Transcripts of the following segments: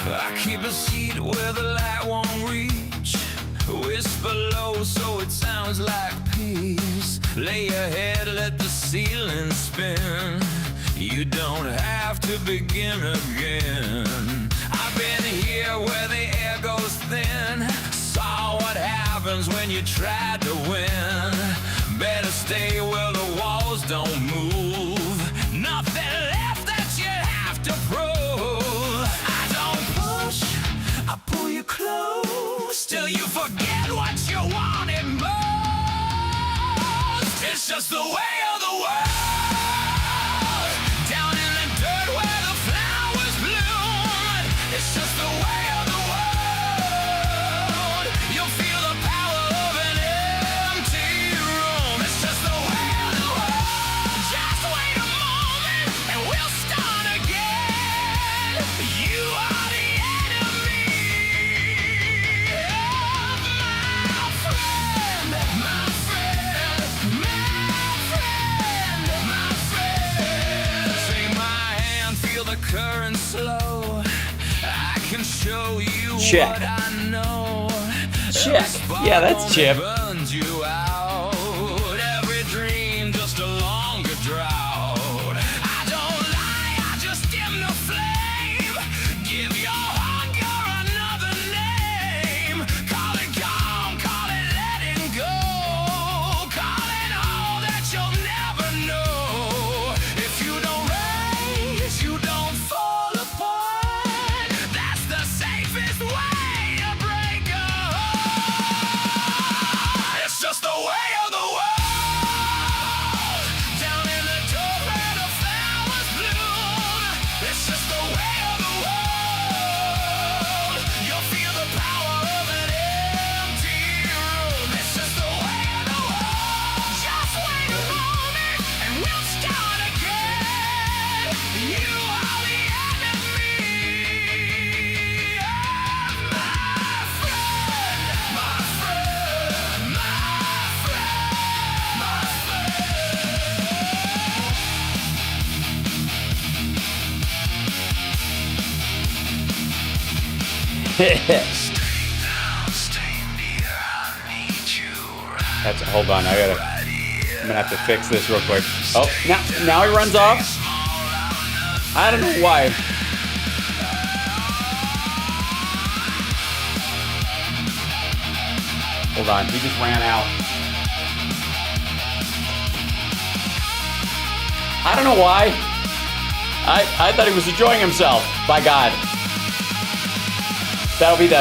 I keep a seat where the light won't reach. Whisper low so it sounds like peace. Lay your head, let the ceiling spin. You don't have to begin again. I've been here where the air goes thin. Saw what happens when you try to win. Better stay where the walls don't move. Nothing left that you have to prove. I don't push, I pull you close till you forget what you wanted most. It's just the way of the world. Down in the dirt where the flowers bloom. It's just the way of the world. You'll feel the power of an empty room. It's just the way of the world. Just wait a moment and we'll start again. You are the enemy of my friend, my friend, my friend, my friend. Take my hand, feel the current slow. I can show you Check. what I know. Check. Yeah, that's Chip. Burns you out. Every dream just a longer drought. I don't lie, I just dim the flame. Give your hunger another name. Call it calm, call it letting go. Call it all that you'll never know. If you don't rise, you don't fall apart. That's the safest way to break a heart. It's just the way of the world. Down in the dirt where the flowers bloom. It's just the way of the world. You'll feel the power of an empty room. It's just the way of the world. Just wait a moment and we'll start again. You are the enemy of my friend, my friend, my friend, my That's hold on. I'm gonna have to fix this real quick. Oh, now he runs off. I don't know why. Hold on, he just ran out. I don't know why. I thought he was enjoying himself. By God. That'll be the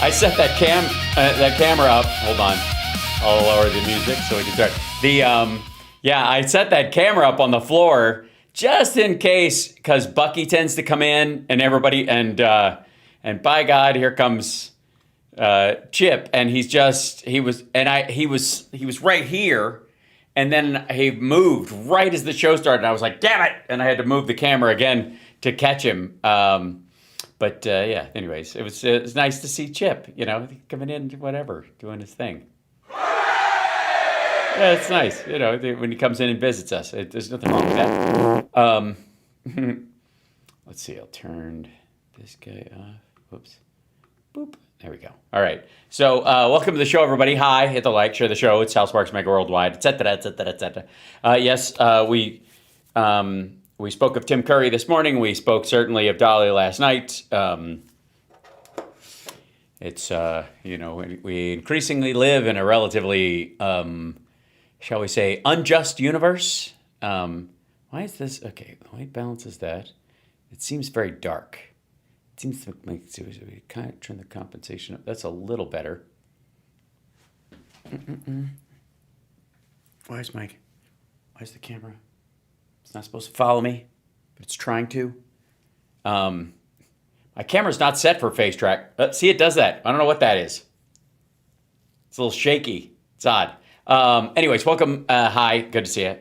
I set that camera up. Hold on. I'll lower the music so we can start. Yeah, I set that camera up on the floor just in case, because Bucky tends to come in and everybody, and by God, here comes Chip, and he was right here, and then he moved right as the show started, and I was like, damn it, and I had to move the camera again to catch him. But yeah, anyways, it was nice to see Chip, coming in, whatever, doing his thing. Yeah, it's nice, when he comes in and visits us. There's nothing wrong with that. Let's see, I'll turn this guy off. Whoops. Boop. There we go. All right. So welcome to the show, everybody. Hi, hit the like, share the show. It's Hal Sparks Mega Worldwide, etc., etc., etc. Yes, we spoke of Tim Curry this morning. We spoke certainly of Dolly last night. It's, we increasingly live in a relatively, shall we say, unjust universe. Why is this? Okay, the white balances that. It seems very dark. It seems to make, we kind of turn the compensation up. That's a little better. Why is the camera? It's not supposed to follow me, but it's trying to. My camera's not set for face track. See, it does that. I don't know what that is. It's a little shaky. It's odd. Anyways, welcome. Hi, good to see you.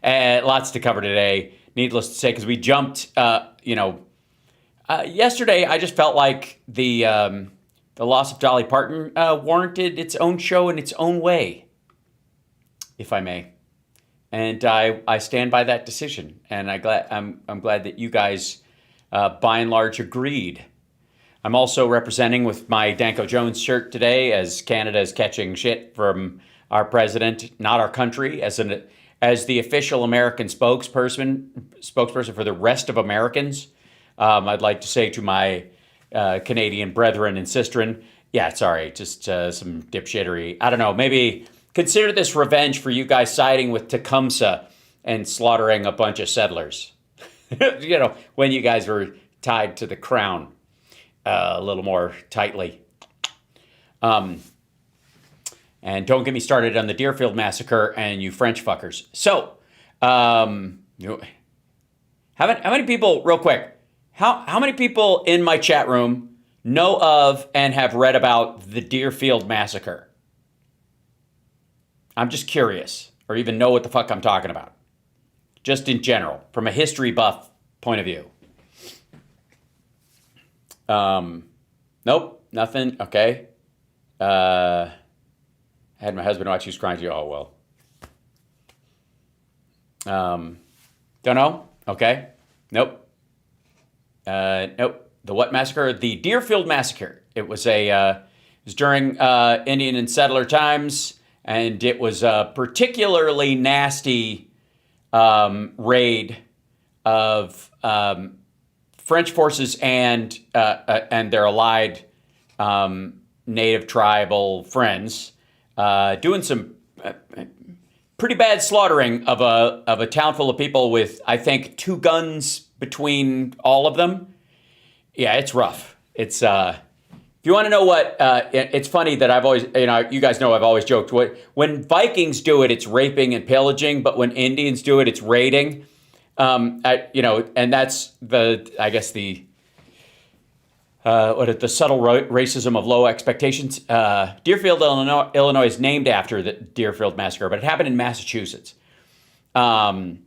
Lots to cover today. Needless to say, because we jumped. Yesterday, I just felt like the loss of Dolly Parton warranted its own show in its own way, if I may. And I stand by that decision, and I'm glad that you guys by and large agreed. I'm also representing with my Danko Jones shirt today as Canada is catching shit from our president, not our country, as the official American spokesperson for the rest of Americans. I'd like to say to my Canadian brethren and sistren, yeah, sorry, just some dipshittery. I don't know, maybe consider this revenge for you guys siding with Tecumseh and slaughtering a bunch of settlers. When you guys were tied to the crown a little more tightly. And don't get me started on the Deerfield massacre and you French fuckers. So, how many people, real quick, how many people in my chat room know of and have read about the Deerfield massacre? I'm just curious, or even know what the fuck I'm talking about. Just in general, from a history buff point of view. Nope, nothing. Okay. I had my husband watch Who's Crying to You. Oh, well. Don't know. Okay. Nope. Nope. The what massacre? The Deerfield massacre. It was it was during Indian and settler times, and it was a particularly nasty raid of French forces and their allied native tribal friends doing some pretty bad slaughtering of a town full of people with, I think, 2 guns between all of them. Yeah, it's rough. It's if you want to know what, it's funny that I've always, you guys know I've always joked, when Vikings do it, it's raping and pillaging, but when Indians do it, it's raiding. And that's I guess the subtle racism of low expectations. Deerfield, Illinois is named after the Deerfield massacre, but it happened in Massachusetts. Go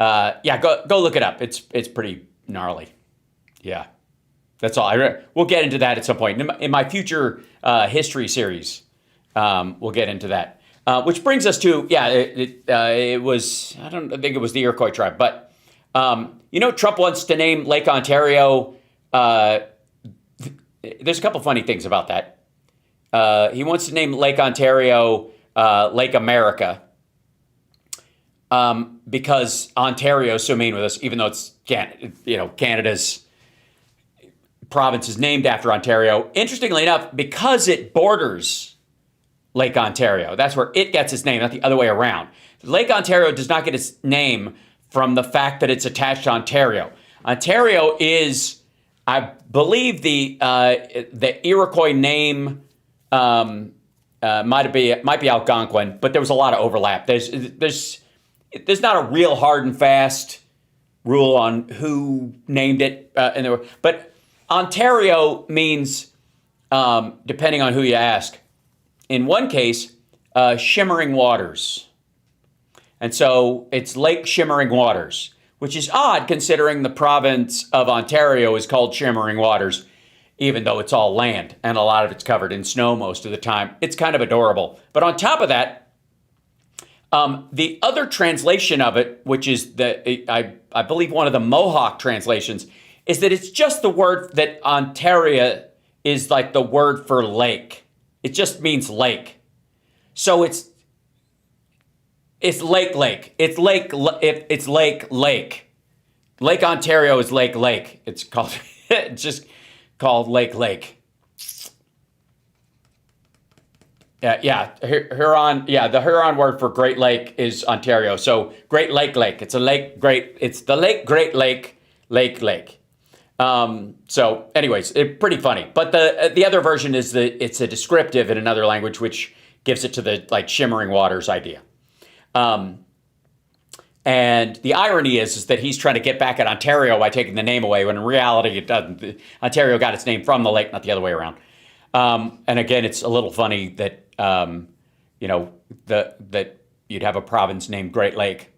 look it up. It's pretty gnarly. Yeah, that's all. We'll get into that at some point in my future history series. We'll get into that. Which brings us to, it was, I think it was the Iroquois tribe, but, Trump wants to name Lake Ontario. There's a couple funny things about that. He wants to name Lake Ontario Lake America because Ontario is so mean with us, even though it's, Canada's province is named after Ontario. Interestingly enough, because it borders Lake Ontario. That's where it gets its name, not the other way around. Lake Ontario does not get its name from the fact that it's attached to Ontario. Ontario is, I believe, the Iroquois name might be Algonquin, but there was a lot of overlap. There's not a real hard and fast rule on who named it, but Ontario means, depending on who you ask, in one case, shimmering waters. And so it's Lake Shimmering Waters, which is odd considering the province of Ontario is called Shimmering Waters, even though it's all land and a lot of it's covered in snow most of the time. It's kind of adorable. But on top of that, the other translation of it, which is I believe one of the Mohawk translations, is that it's just the word that Ontario is like the word for lake. It just means lake. So it's lake. It's lake. Lake Ontario is lake. It's called it's just called lake. Huron. Yeah, the Huron word for Great Lake is Ontario. So Great Lake. It's a lake. It's the lake. Great Lake. Lake. So anyways, pretty funny. But the other version is it's a descriptive in another language, which gives it to the shimmering waters idea. And the irony is that he's trying to get back at Ontario by taking the name away, when in reality it doesn't. Ontario got its name from the lake, not the other way around. And again, it's a little funny that, that you'd have a province named Great Lake,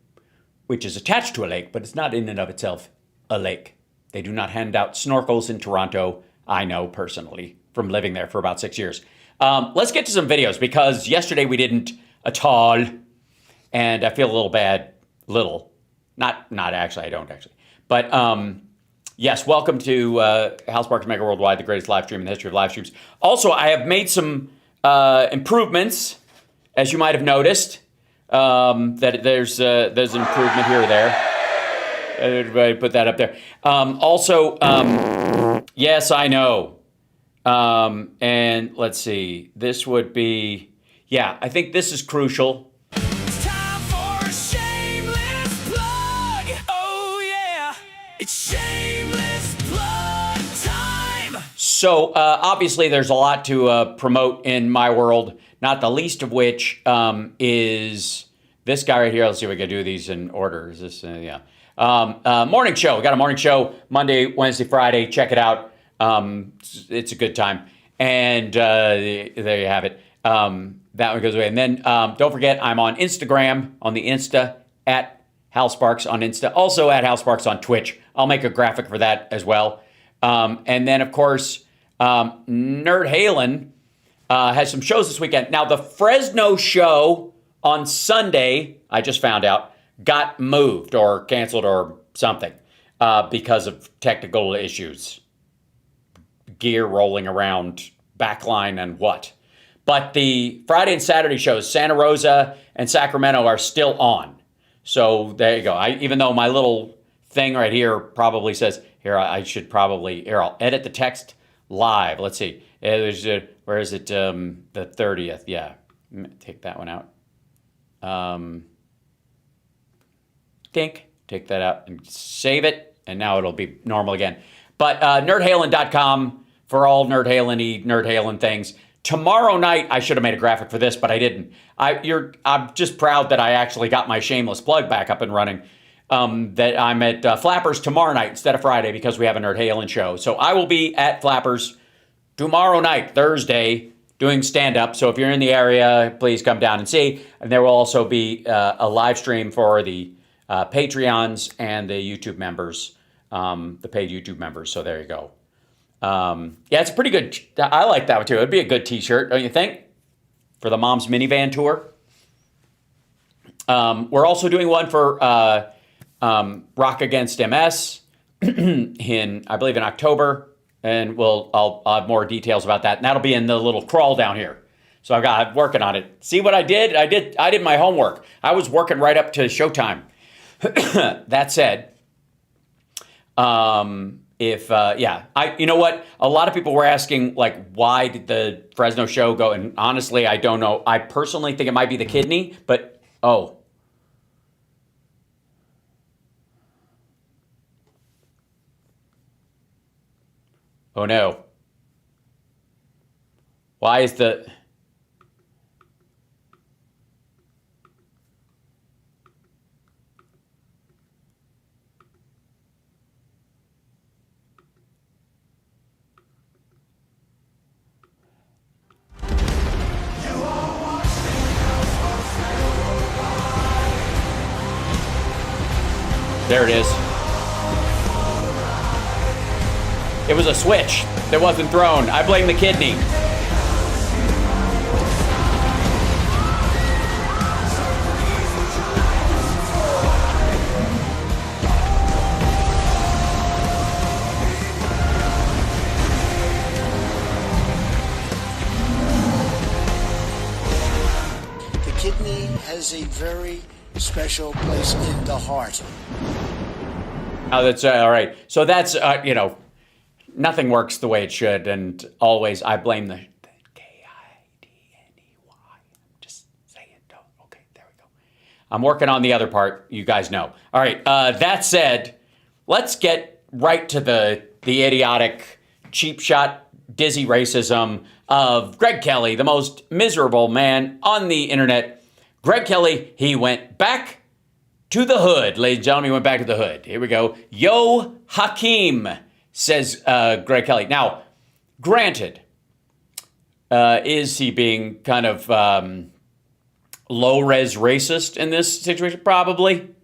which is attached to a lake, but it's not in and of itself a lake. They do not hand out snorkels in Toronto. I know personally from living there for about 6 years. Let's get to some videos because yesterday we didn't at all. And I feel a little bad. Not actually, I don't actually. But Yes, welcome to Hal Sparks Mega Worldwide, the greatest live stream in the history of live streams. Also, I have made some improvements, as you might have noticed. That there's an improvement here or there. Everybody put that up there. Yes, I know. And let's see. This would be, yeah, I think this is crucial. It's time for a shameless plug. Oh yeah, it's shameless plug time. So obviously there's a lot to promote in my world, not the least of which is this guy right here. Let's see if we can do these in order. Is this, yeah. Morning show. We got a morning show Monday, Wednesday, Friday. Check it out. It's a good time. And there you have it. That one goes away. And then don't forget, I'm on Instagram, on the Insta, at Hal Sparks on Insta. Also at Hal Sparks on Twitch. I'll make a graphic for that as well. And then, of course, Nerd Halen has some shows this weekend. Now, the Fresno show on Sunday, I just found out, got moved or canceled or something because of technical issues. Gear rolling around, backline and what. But the Friday and Saturday shows, Santa Rosa and Sacramento, are still on. So there you go. Even though my little thing right here probably says, here, I should probably, here, I'll edit the text live. Let's see. Where is it? The 30th. Yeah. Take that one out. Take that out and save it. And now it'll be normal again. But nerdhalen.com for all Nerd Halen things. Tomorrow night, I should have made a graphic for this, but I didn't. I'm just proud that I actually got my shameless plug back up and running. That I'm at Flappers tomorrow night instead of Friday because we have a Nerd Halen show. So I will be at Flappers tomorrow night, Thursday, doing stand-up. So if you're in the area, please come down and see. And there will also be a live stream for the Patreons and the YouTube members, the paid YouTube members. So there you go. Yeah, it's pretty good. I like that one too. It'd be a good t-shirt, don't you think? For the Mom's Minivan Tour. We're also doing one for Rock Against MS I believe in October. And I'll have more details about that. And that'll be in the little crawl down here. So I'm working on it. See what I did? I did my homework. I was working right up to showtime. That said, you know what? A lot of people were asking, like, why did the Fresno show go? And honestly, I don't know. I personally think it might be the kidney, but oh no. Why is the... There it is. It was a switch that wasn't thrown. I blame the kidney. The kidney has a very special place in the heart. Oh, that's all right. So that's, nothing works the way it should. And always I blame the Kidney. Just say it. Okay, there we go. I'm working on the other part. You guys know. All right. That said, let's get right to the idiotic, cheap shot, dizzy racism of Greg Kelly, the most miserable man on the internet. Greg Kelly, he went back to the hood. Ladies and gentlemen, he went back to the hood. Here we go. Yo, Hakeem, says Greg Kelly. Now, granted, is he being kind of low-res racist in this situation? Probably.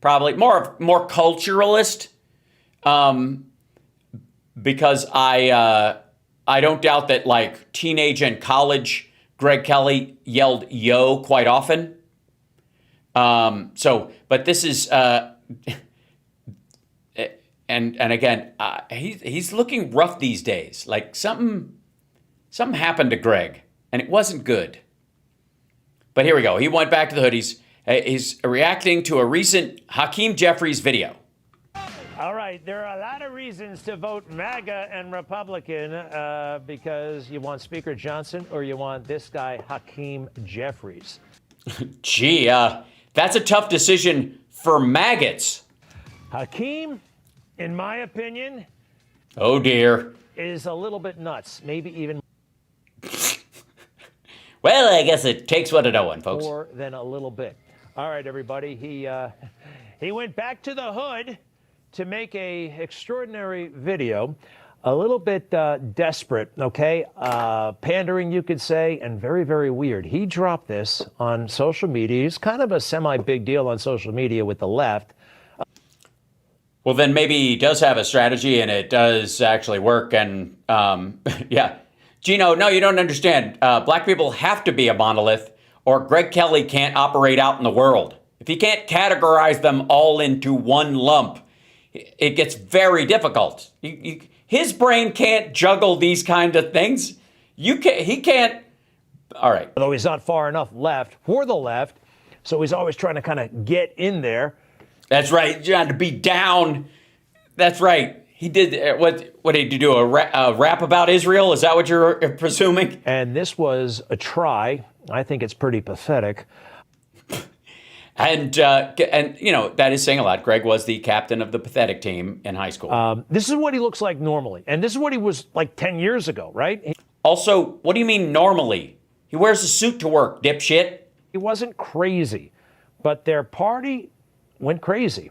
More culturalist. Because I don't doubt that, like, teenage and college Greg Kelly yelled yo quite often. But this is and again, he's looking rough these days. Like something happened to Greg, and it wasn't good. But here we go. He went back to the hoodies. He's reacting to a recent Hakeem Jeffries video. All right, there are a lot of reasons to vote MAGA and Republican because you want Speaker Johnson or you want this guy, Hakeem Jeffries. Gee, that's a tough decision for maggots. Hakeem, in my opinion, oh dear, is a little bit nuts, maybe even well, I guess it takes one to know one, folks. more than a little bit. All right, everybody, he went back to the hood to make a extraordinary video, a little bit desperate, okay? Pandering, you could say, and very, very weird. He dropped this on social media. He's kind of a semi-big deal on social media with the left. Well, then maybe he does have a strategy and it does actually work. And yeah, Gino, no, you don't understand. Black people have to be a monolith or Greg Kelly can't operate out in the world. If he can't categorize them all into one lump, it gets very difficult. His brain can't juggle these kind of things. He can't. All right. Although he's not far enough left for the left, so he's always trying to kind of get in there. That's right. John, to be down. That's right. He did. What did he do? A rap about Israel? Is that what you're presuming? And this was a try. I think it's pretty pathetic. And you know, that is saying a lot. Greg was the captain of the pathetic team in high school. This is what he looks like normally. And this is what he was like 10 years ago, right? Also, what do you mean normally? He wears a suit to work, dipshit. He wasn't crazy, but their party went crazy.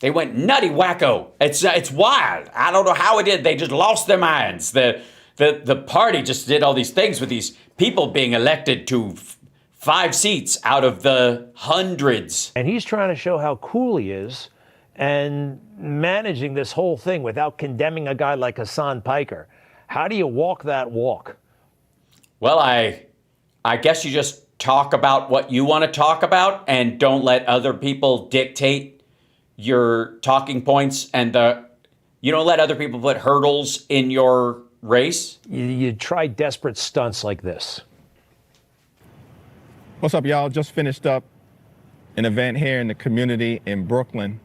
They went nutty wacko. It's wild. I don't know how it did. They just lost their minds. The party just did all these things with these people being elected to 5 seats out of the hundreds. And he's trying to show how cool he is and managing this whole thing without condemning a guy like Hassan Piker. How do you walk that walk? Well, I guess you just talk about what you want to talk about and don't let other people dictate your talking points and you don't let other people put hurdles in your race. You try desperate stunts like this. What's up, y'all? Just finished up an event here in the community in Brooklyn.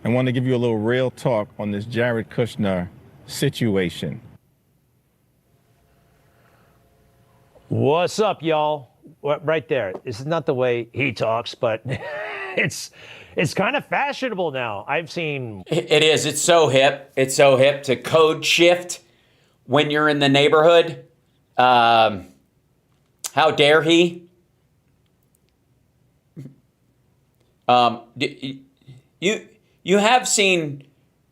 I want to give you a little real talk on this Jared Kushner situation. What's up, y'all? Right there. This is not the way he talks, but it's kind of fashionable now. I've seen... It is. It's so hip. It's so hip to code shift when you're in the neighborhood. How dare he? You have seen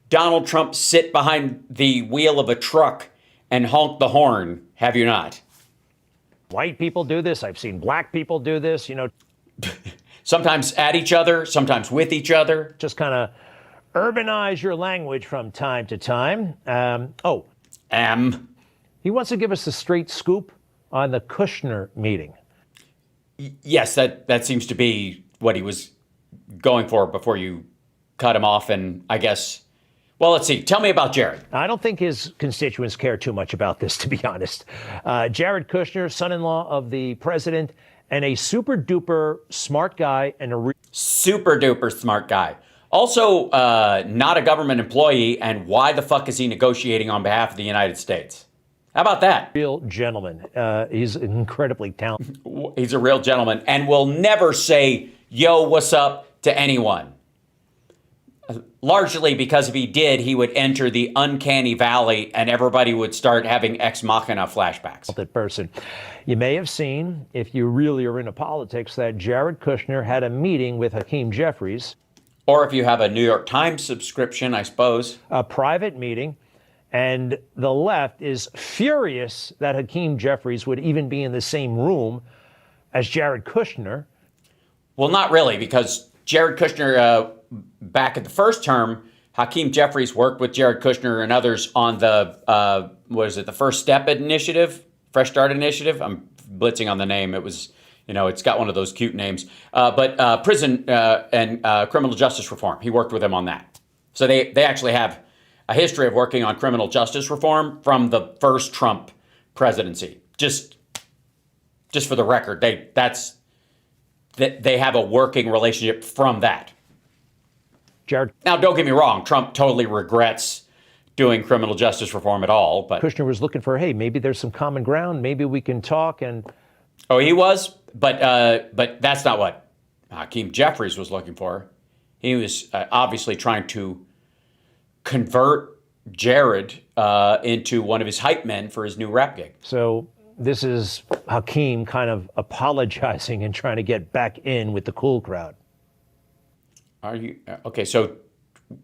Donald Trump sit behind the wheel of a truck and honk the horn, have you not? White people do this. I've seen black people do this, you know. Sometimes at each other, sometimes with each other. Just kind of urbanize your language from time to time. He wants to give us a straight scoop on the Kushner meeting. Yes, that seems to be what he was going for before you cut him off. And I guess, well, let's see. Tell me about Jared. I don't think his constituents care too much about this, to be honest. Jared Kushner, son-in-law of the president, and a super duper smart guy and a super duper smart guy. Also, not a government employee. And why the fuck is he negotiating on behalf of the United States? How about that? Real gentleman. He's incredibly talented. He's a real gentleman and will never say, yo, what's up to anyone. Largely because if he did, he would enter the uncanny valley and everybody would start having ex machina flashbacks. That person. You may have seen, if you really are into politics, that Jared Kushner had a meeting with Hakeem Jeffries. Or if you have a New York Times subscription, I suppose. A private meeting. And the left is furious that Hakeem Jeffries would even be in the same room as Jared Kushner. Well, not really, because Jared Kushner, back at the first term, Hakeem Jeffries worked with Jared Kushner and others on the, the First Step Initiative, Fresh Start Initiative? I'm blitzing on the name. It was, it's got one of those cute names. But prison and criminal justice reform. He worked with him on that. So they actually have a history of working on criminal justice reform from the first Trump presidency. Just for the record, they have a working relationship from that. Jared Now, don't get me wrong, Trump totally regrets doing criminal justice reform at all, but Kushner was looking for, hey, maybe there's some common ground. Maybe we can talk. And oh, he was, but that's not what Hakeem Jeffries was looking for. He was obviously trying to convert Jared into one of his hype men for his new rap gig. so this is Hakeem kind of apologizing and trying to get back in with the cool crowd. Are you okay? So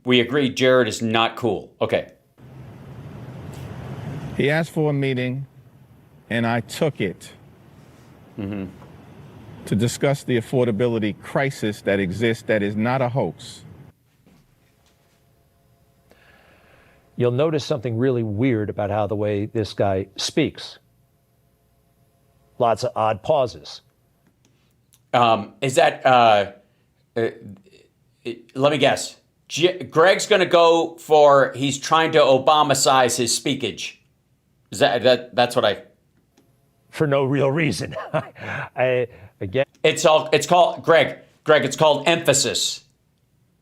we agree Jared is not cool. Okay. He asked for a meeting, and I took it to discuss the affordability crisis that exists that is not a hoax. You'll notice something really weird about how the way this guy speaks. Lots of odd pauses. Is that? Let me guess. Greg's going to go for he's trying to Obama-size his speakage. Is that's what I? For no real reason. Again, It's called Greg. It's called emphasis.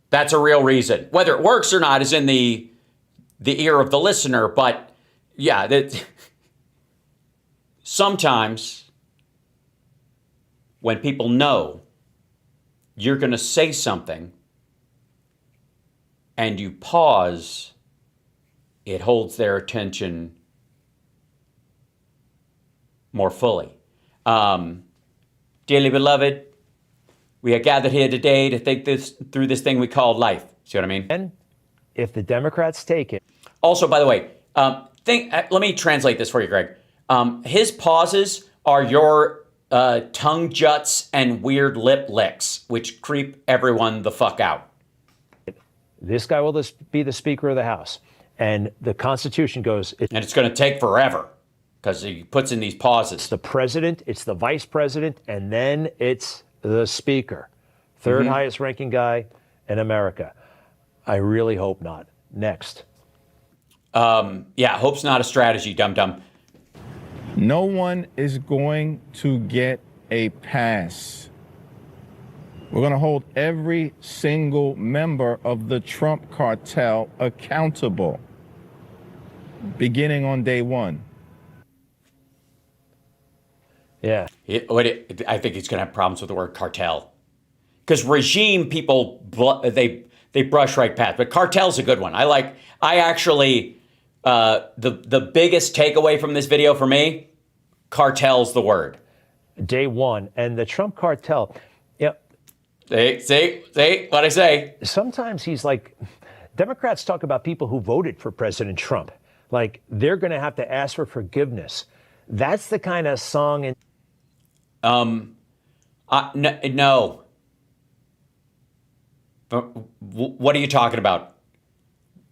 That's a real reason. Whether it works or not is in the ear of the listener. But yeah, sometimes when people know you're going to say something and you pause, it holds their attention more fully. Dearly beloved, we are gathered here today to think through this thing we call life. See what I mean? and if the Democrats take it, Also, by the way, let me translate this for you, Greg. His pauses are your tongue juts and weird lip licks, which creep everyone the fuck out. this guy will be the Speaker of the House. And the Constitution goes, it's And it's going to take forever because he puts in these pauses. the president, it's the vice president, and then it's the Speaker. Third highest ranking guy in America. I really hope not. Next. Yeah, hope's not a strategy, dum-dum. No one is going to get a pass. We're going to hold every single member of the Trump cartel accountable, beginning on day one. Yeah. I think he's going to have problems with the word cartel. Because regime people, they brush right past. But cartel's a good one. I actually, the biggest takeaway from this video for me, cartel's the word. Day one. And the Trump cartel, yeah, See what I say? sometimes he's like, Democrats talk about people who voted for President Trump. Like they're going to have to ask for forgiveness. That's the kind of song. No. What are you talking about?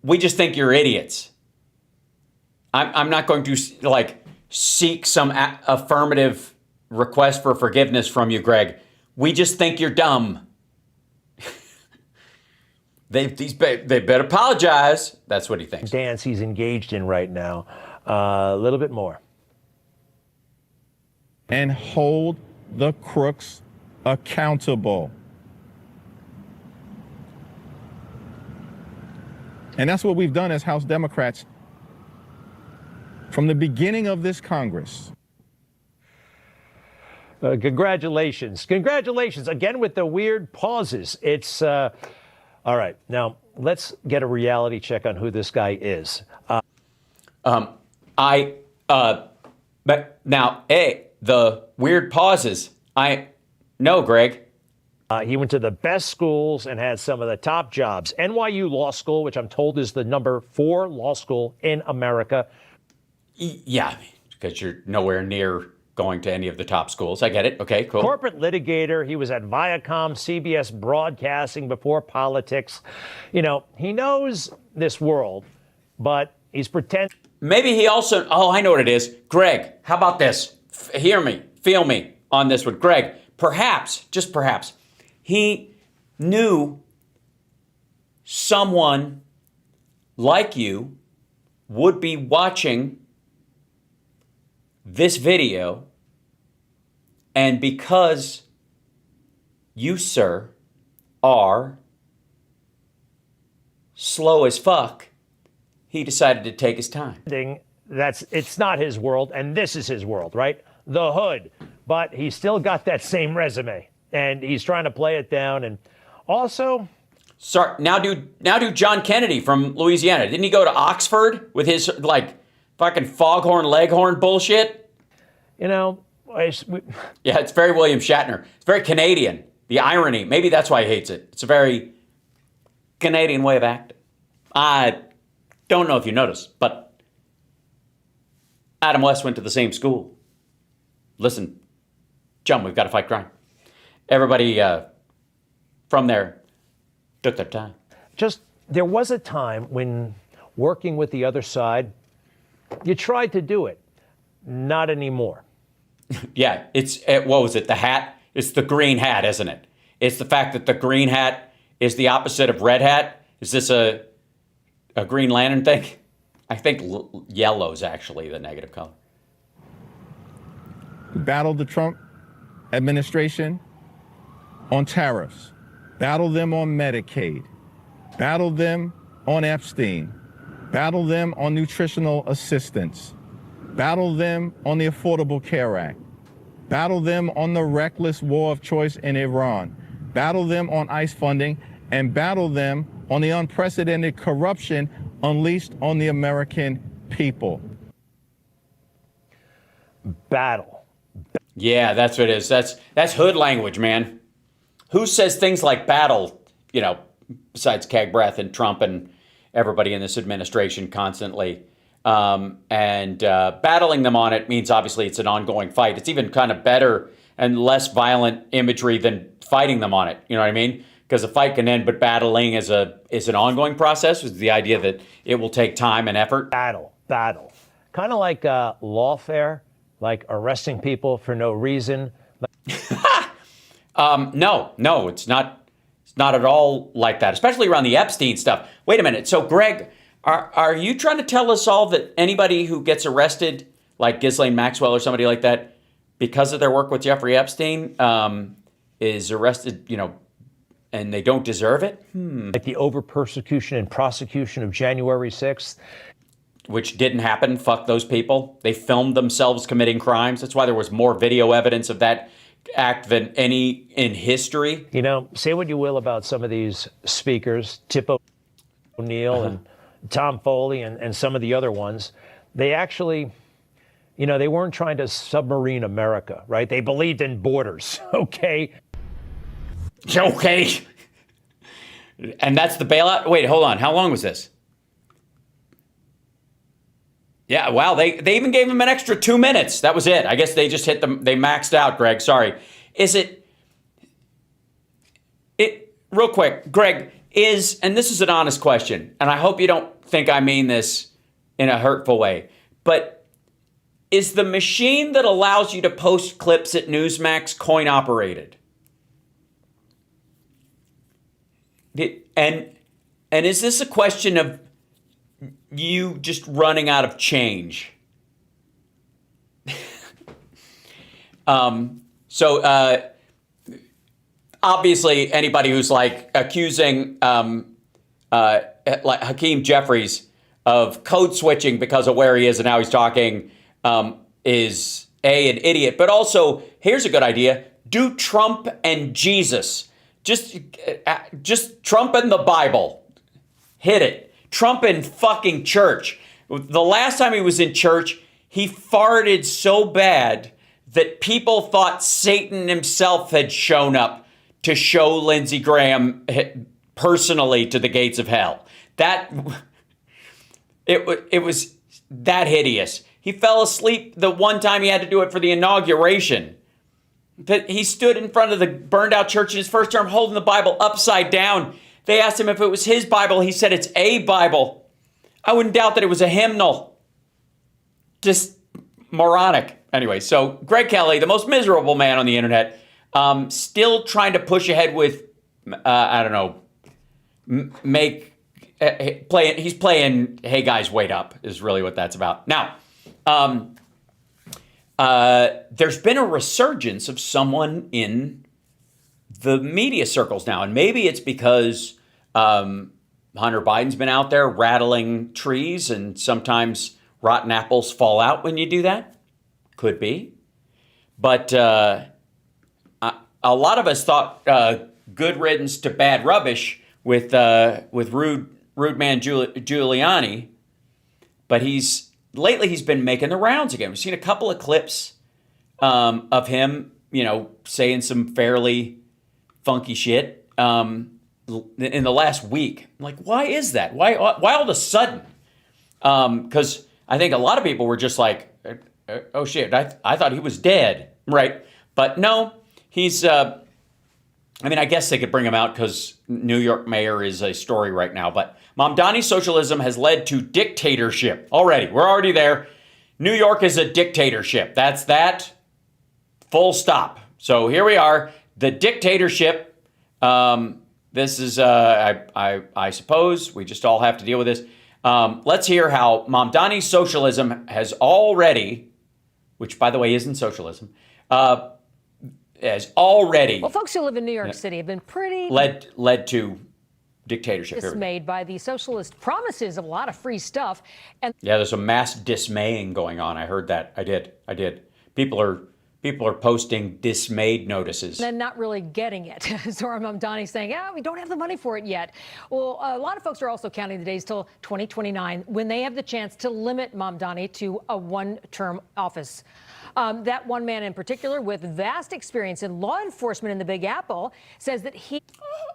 We just think you're idiots. I'm not going to seek some affirmative request for forgiveness from you, Greg. We just think you're dumb. They better apologize. That's what he thinks. Dance he's engaged in right now. A little bit more. And hold the crooks accountable. And that's what we've done as House Democrats from the beginning of this Congress. Congratulations. Congratulations. Again with the weird pauses. It's all right. Now let's get a reality check on who this guy is. But now, the weird pauses. No, Greg. He went to the best schools and had some of the top jobs. NYU Law School, which I'm told is the number 4 law school in America. Yeah, because you're nowhere near going to any of the top schools. I get it. Okay, cool. Corporate litigator. He was at Viacom, CBS Broadcasting before politics. You know, he knows this world, but he's pretending. Maybe he also, I know what it is. Greg, how about this? Hear me, feel me on this one. Greg, perhaps, just perhaps, he knew someone like you would be watching this video, and because you, sir, are slow as fuck, he decided to take his time. It's not his world, and this is his world, right? The hood. But he's still got that same resume, and he's trying to play it down. And also, Sorry, now do John Kennedy from Louisiana. Didn't he go to Oxford with his like fucking foghorn leghorn bullshit? you know, Yeah, it's very William Shatner. It's very Canadian. The irony. Maybe that's why he hates it. It's a very Canadian way of acting. I don't know if you noticed, but Adam West went to the same school. Listen, John, we've got to fight crime. Everybody from there took their time. there was a time when working with the other side, you tried to do it. Not anymore. Yeah, what was it? The hat? It's the green hat, isn't it? It's the fact that the green hat is the opposite of red hat. Is this a Green Lantern thing? I think yellow's actually the negative color. We battled the Trump administration on tariffs, battled them on Medicaid, battled them on Epstein, battled them on nutritional assistance, battled them on the Affordable Care Act, battled them on the reckless war of choice in Iran, battled them on ICE funding, and battled them on the unprecedented corruption unleashed on the American people. Battle. Yeah, that's what it is. That's hood language, man. Who says things like battle, besides Kag Breath and Trump and everybody in this administration constantly? Battling them on it means obviously it's an ongoing fight. It's even kind of better and less violent imagery than fighting them on it. You know what I mean? Because a fight can end, but battling is an ongoing process. Is the idea that it will take time and effort. Battle. Kind of like lawfare, like arresting people for no reason. No, it's not. It's not at all like that, especially around the Epstein stuff. Wait a minute. So, Greg, are you trying to tell us all that anybody who gets arrested, like Ghislaine Maxwell or somebody like that, because of their work with Jeffrey Epstein, is arrested, and they don't deserve it? Like the over-persecution and prosecution of January 6th. Which didn't happen. Fuck those people. They filmed themselves committing crimes. That's why there was more video evidence of that act than any in history. Say what you will about some of these speakers, Tip O'Neill and Tom Foley and some of the other ones. They actually, they weren't trying to submarine America, right? They believed in borders, okay? Okay. And that's the bailout? Wait, hold on. How long was this? Yeah, wow. They even gave him an extra 2 minutes. That was it. I guess they just hit them. They maxed out, Greg. Sorry. Is it real quick, Greg, and this is an honest question, and I hope you don't think I mean this in a hurtful way, but is the machine that allows you to post clips at Newsmax coin operated? And is this a question of you just running out of change? Obviously, anybody who's like accusing like Hakeem Jeffries of code switching because of where he is and how he's talking is an idiot. But also, here's a good idea: do Trump and Jesus. Just Trump and the Bible. Hit it. Trump in fucking church. The last time he was in church, he farted so bad that people thought Satan himself had shown up to show Lindsey Graham personally to the gates of hell. It was that hideous. He fell asleep the one time he had to do it for the inauguration. That he stood in front of the burned out church in his first term holding the Bible upside down. They asked him if it was his Bible. He said it's a Bible. I wouldn't doubt that it was a hymnal. Just moronic. Anyway, so Greg Kelly, the most miserable man on the internet, still trying to push ahead with, make He's playing. Hey guys, wait up is really what that's about. Now, there's been a resurgence of someone in the media circles now, and maybe it's because Hunter Biden's been out there rattling trees, and sometimes rotten apples fall out when you do that. Could be, but a lot of us thought good riddance to bad rubbish with rude man Giuliani, but he's been making the rounds again. We've seen a couple of clips of him, saying some fairly funky shit in the last week. I'm like, why is that? Why all of a sudden? Because I think a lot of people were just like, oh shit, I thought he was dead, right? But no, he's. I guess they could bring him out because New York mayor is a story right now. But Mamdani socialism has led to dictatorship already. We're already there. New York is a dictatorship. That's that. Full stop. So here we are. The dictatorship. This is, I suppose, we just all have to deal with this. Let's hear how Mamdani socialism has already, which by the way isn't socialism, has already Well, folks who live in New York City have been pretty led to dictatorship. dismayed by the socialist promises of a lot of free stuff. And Yeah, there's a mass dismaying going on. I heard that. I did. People are posting dismayed notices. then not really getting it. Zohran Mamdani saying, we don't have the money for it yet. Well, a lot of folks are also counting the days till 2029 when they have the chance to limit Mamdani to a one-term office. That one man in particular with vast experience in law enforcement in the Big Apple says that he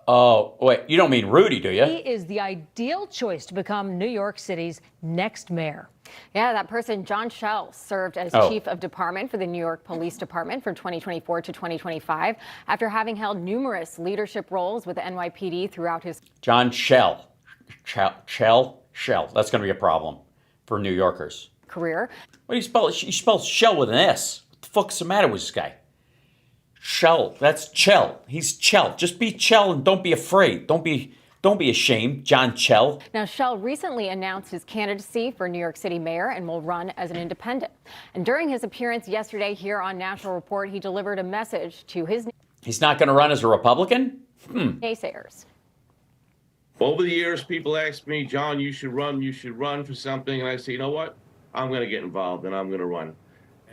Oh, wait, you don't mean Rudy, do you? is the ideal choice to become New York City's next mayor. Yeah, that person, John Schell, served as chief of department for the New York Police Department from 2024 to 2025 after having held numerous leadership roles with the NYPD throughout his John Schell. Schell. That's going to be a problem for New Yorkers. career. What do you spell it? He spells Shell with an S. What the fuck's the matter with this guy? Shell. That's Chell. He's Chell. Just be Chell and don't be afraid. Don't be ashamed, John Chell. Now, Schell recently announced his candidacy for New York City mayor and will run as an independent. And during his appearance yesterday here on National Report, he delivered a message to his He's not going to run as a Republican? naysayers. Over the years, people ask me, John, you should run for something. And I say, you know what? I'm going to get involved and I'm going to run.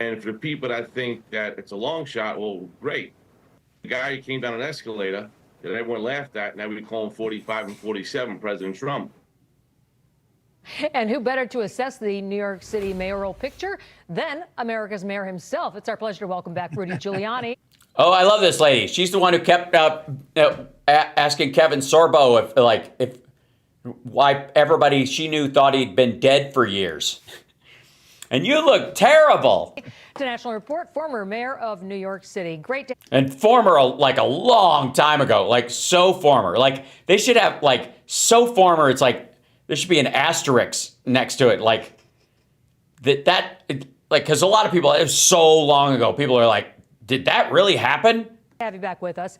And for the people that think that it's a long shot, well, great. The guy who came down an escalator that everyone laughed at, now we call him 45 and 47, President Trump. And who better to assess the New York City mayoral picture than America's mayor himself? It's our pleasure to welcome back Rudy Giuliani. Oh, I love this lady. She's the one who kept asking Kevin Sorbo if why everybody she knew thought he'd been dead for years. And you look terrible. To National Report, former mayor of New York City. Great to And former, like a long time ago, like so former. Like they should have so former. It's like there should be an asterisk next to it, like because a lot of people, it was so long ago. People are like, did that really happen? have you back with us.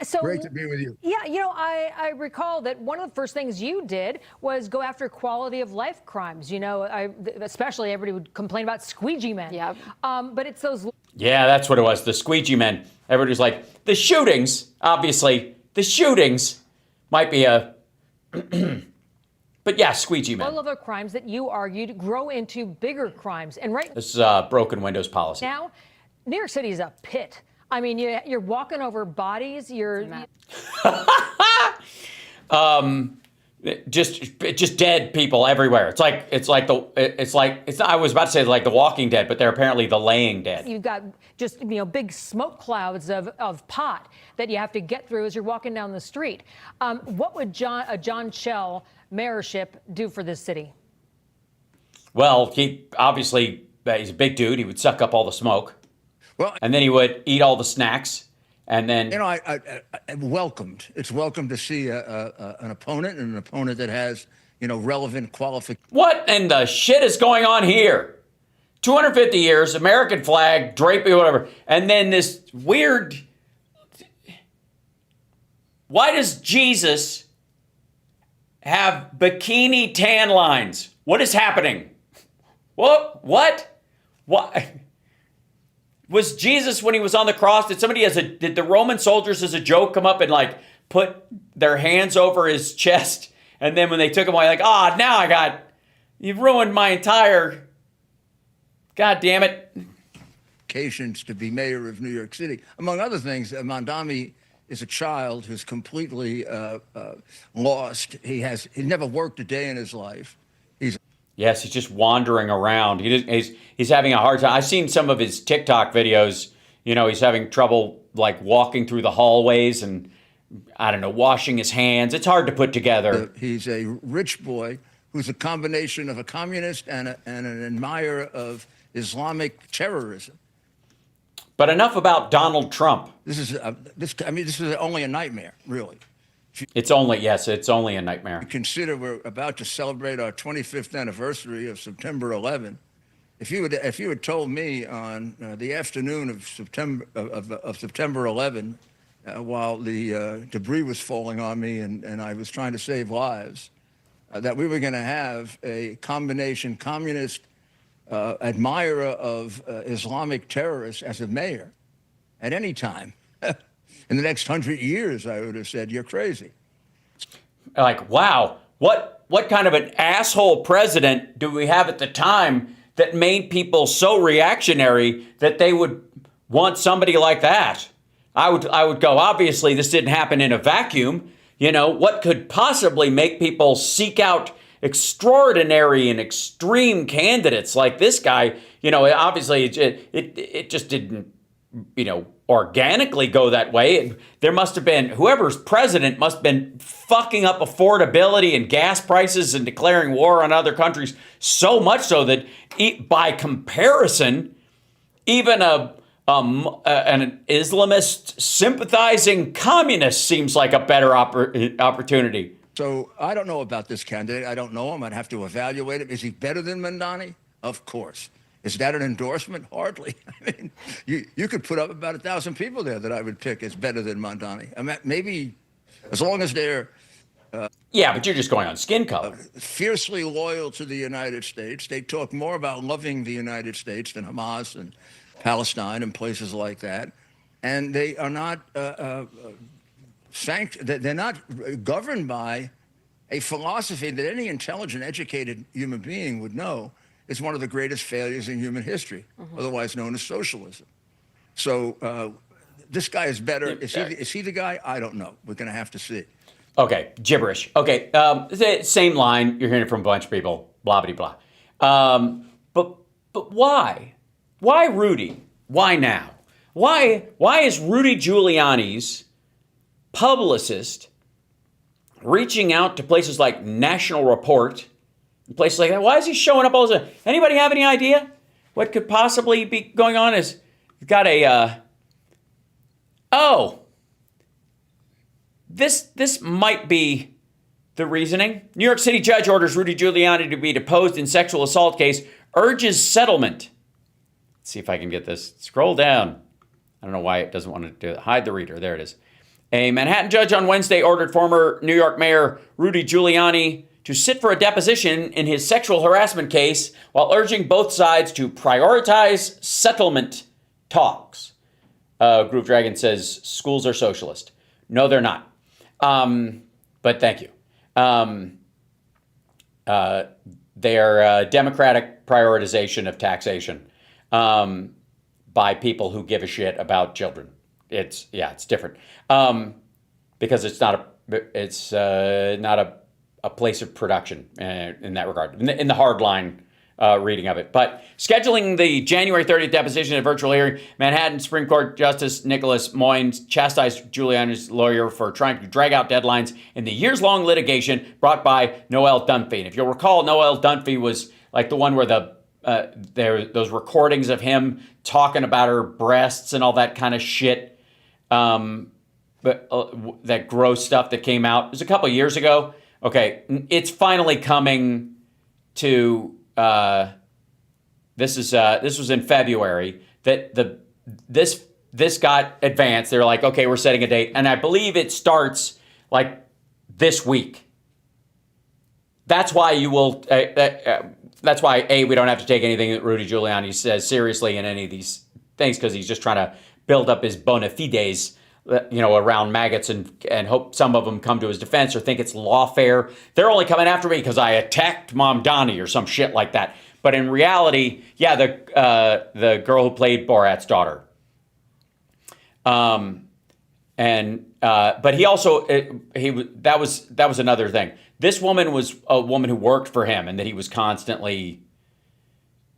So Great to be with you. Yeah, I recall that one of the first things you did was go after quality of life crimes. Especially everybody would complain about squeegee men. Yeah. But it's those. Yeah, that's what it was. The squeegee men. Everybody's like, the shootings, obviously, the shootings might be a, but yeah, squeegee men. Low-level crimes that you argued grow into bigger crimes. And right This is broken windows policy. now, New York City is a pit. I mean, you're walking over bodies. Just dead people everywhere. I was about to say like The Walking Dead, but they're apparently the Laying Dead. You've got just big smoke clouds of pot that you have to get through as you're walking down the street. What would a John Schell mayorship do for this city? Well, he's a big dude. He would suck up all the smoke. Well, and then he would eat all the snacks. And then I welcomed. It's welcome to see an opponent that has relevant qualifications. What in the shit is going on here? 250 years, American flag, draping, whatever, and then this weird. Why does Jesus have bikini tan lines. What is happening? What? What? Was Jesus, when he was on the cross, did the Roman soldiers as a joke come up and like put their hands over his chest? And then when they took him away, like, now you've ruined my entire, God damn it. Occasions to be mayor of New York City. Among other things, Mamdani is a child who's completely lost. He never worked a day in his life. Yes, he's just wandering around. He's having a hard time. I've seen some of his TikTok videos. You know, he's having trouble like walking through the hallways and, I don't know, washing his hands. It's hard to put together. He's a rich boy who's a combination of a communist and an admirer of Islamic terrorism. But enough about Donald Trump. This is only a nightmare, really. It's only a nightmare. Consider we're about to celebrate our 25th anniversary of September 11. If you had told me on the afternoon of September 11, while the debris was falling on me and I was trying to save lives, that we were going to have a combination communist admirer of Islamic terrorists as a mayor at any time in the next 100 years, I would have said, you're crazy. Like, wow, what kind of an asshole president do we have at the time that made people so reactionary that they would want somebody like that? I would go, obviously, this didn't happen in a vacuum. You know, what could possibly make people seek out extraordinary and extreme candidates like this guy? You know, obviously, it just didn't, you know, organically go that way. There must have been, whoever's president must have been fucking up affordability and gas prices and declaring war on other countries, so much so that by comparison, even an Islamist sympathizing communist seems like a better opportunity. So I don't know about this candidate. I don't know him. I'd have to evaluate him. Is he better than Mamdani? Of course. Is that an endorsement? Hardly. I mean, you could put up about 1,000 people there that I would pick as better than Mamdani. I mean, maybe as long as they're yeah, but you're just going on skin color. Fiercely loyal to the United States. They talk more about loving the United States than Hamas and Palestine and places like that. And they are not they're not governed by a philosophy that any intelligent, educated human being would know is one of the greatest failures in human history, otherwise known as socialism. So this guy is better. Is he the guy? I don't know. We're going to have to see. Okay, gibberish. Okay, same line. You're hearing it from a bunch of people. Blah, blah, blah. But why? Why Rudy? Why now? Why is Rudy Giuliani's publicist reaching out to places like National Report, places like that? Why is he showing up all the time? Anybody have any idea what could possibly be going on? Is he's got a This might be the reasoning. New York City judge orders Rudy Giuliani to be deposed in sexual assault case, urges settlement. Let's see if I can get this. Scroll down. I don't know why it doesn't want to do it. Hide the reader. There it is. A Manhattan judge on Wednesday ordered former New York Mayor Rudy Giuliani to sit for a deposition in his sexual harassment case while urging both sides to prioritize settlement talks. Groove Dragon says schools are socialist. No, they're not. But thank you. They're democratic prioritization of taxation by people who give a shit about children. It's different because it's not a place of production in that regard, in the hardline reading of it. But scheduling the January 30th deposition at virtual hearing, Manhattan Supreme Court Justice Nicholas Moynes chastised Giuliani's lawyer for trying to drag out deadlines in the years-long litigation brought by Noelle Dunphy. And if you'll recall, Noelle Dunphy was like the one where those recordings of him talking about her breasts and all that kind of shit. But that gross stuff that came out, it was a couple of years ago. Okay, it's finally coming to. This was in February that this got advanced. They're like, okay, we're setting a date, and I believe it starts like this week. That's why you will. That's why we don't have to take anything that Rudy Giuliani says seriously in any of these things, because he's just trying to build up his bona fides, around maggots and hope some of them come to his defense or think it's lawfare. They're only coming after me because I attacked Mamdani or some shit like that. But in reality, yeah, the girl who played Borat's daughter. But he also that was another thing. This woman was a woman who worked for him, and that he was constantly,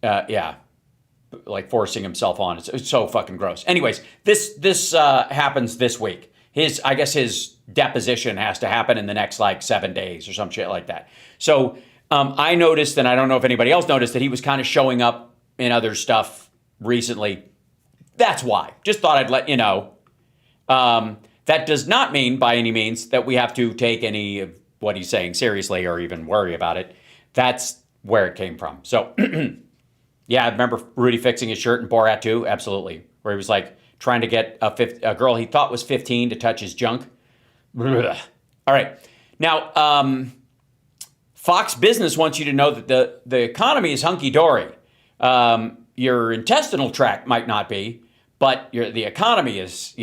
like forcing himself on. It's so fucking gross. Anyways, this happens this week. I guess his deposition has to happen in the next like 7 days or some shit like that. So I noticed, and I don't know if anybody else noticed, that he was kind of showing up in other stuff recently. That's why. Just thought I'd let you know. That does not mean by any means that we have to take any of what he's saying seriously or even worry about it. That's where it came from. So, yeah, I remember Rudy fixing his shirt in Borat 2, absolutely, where he was like trying to get a girl he thought was 15 to touch his junk. All right. Now, Fox Business wants you to know that the economy is hunky-dory. Your intestinal tract might not be, but the economy is,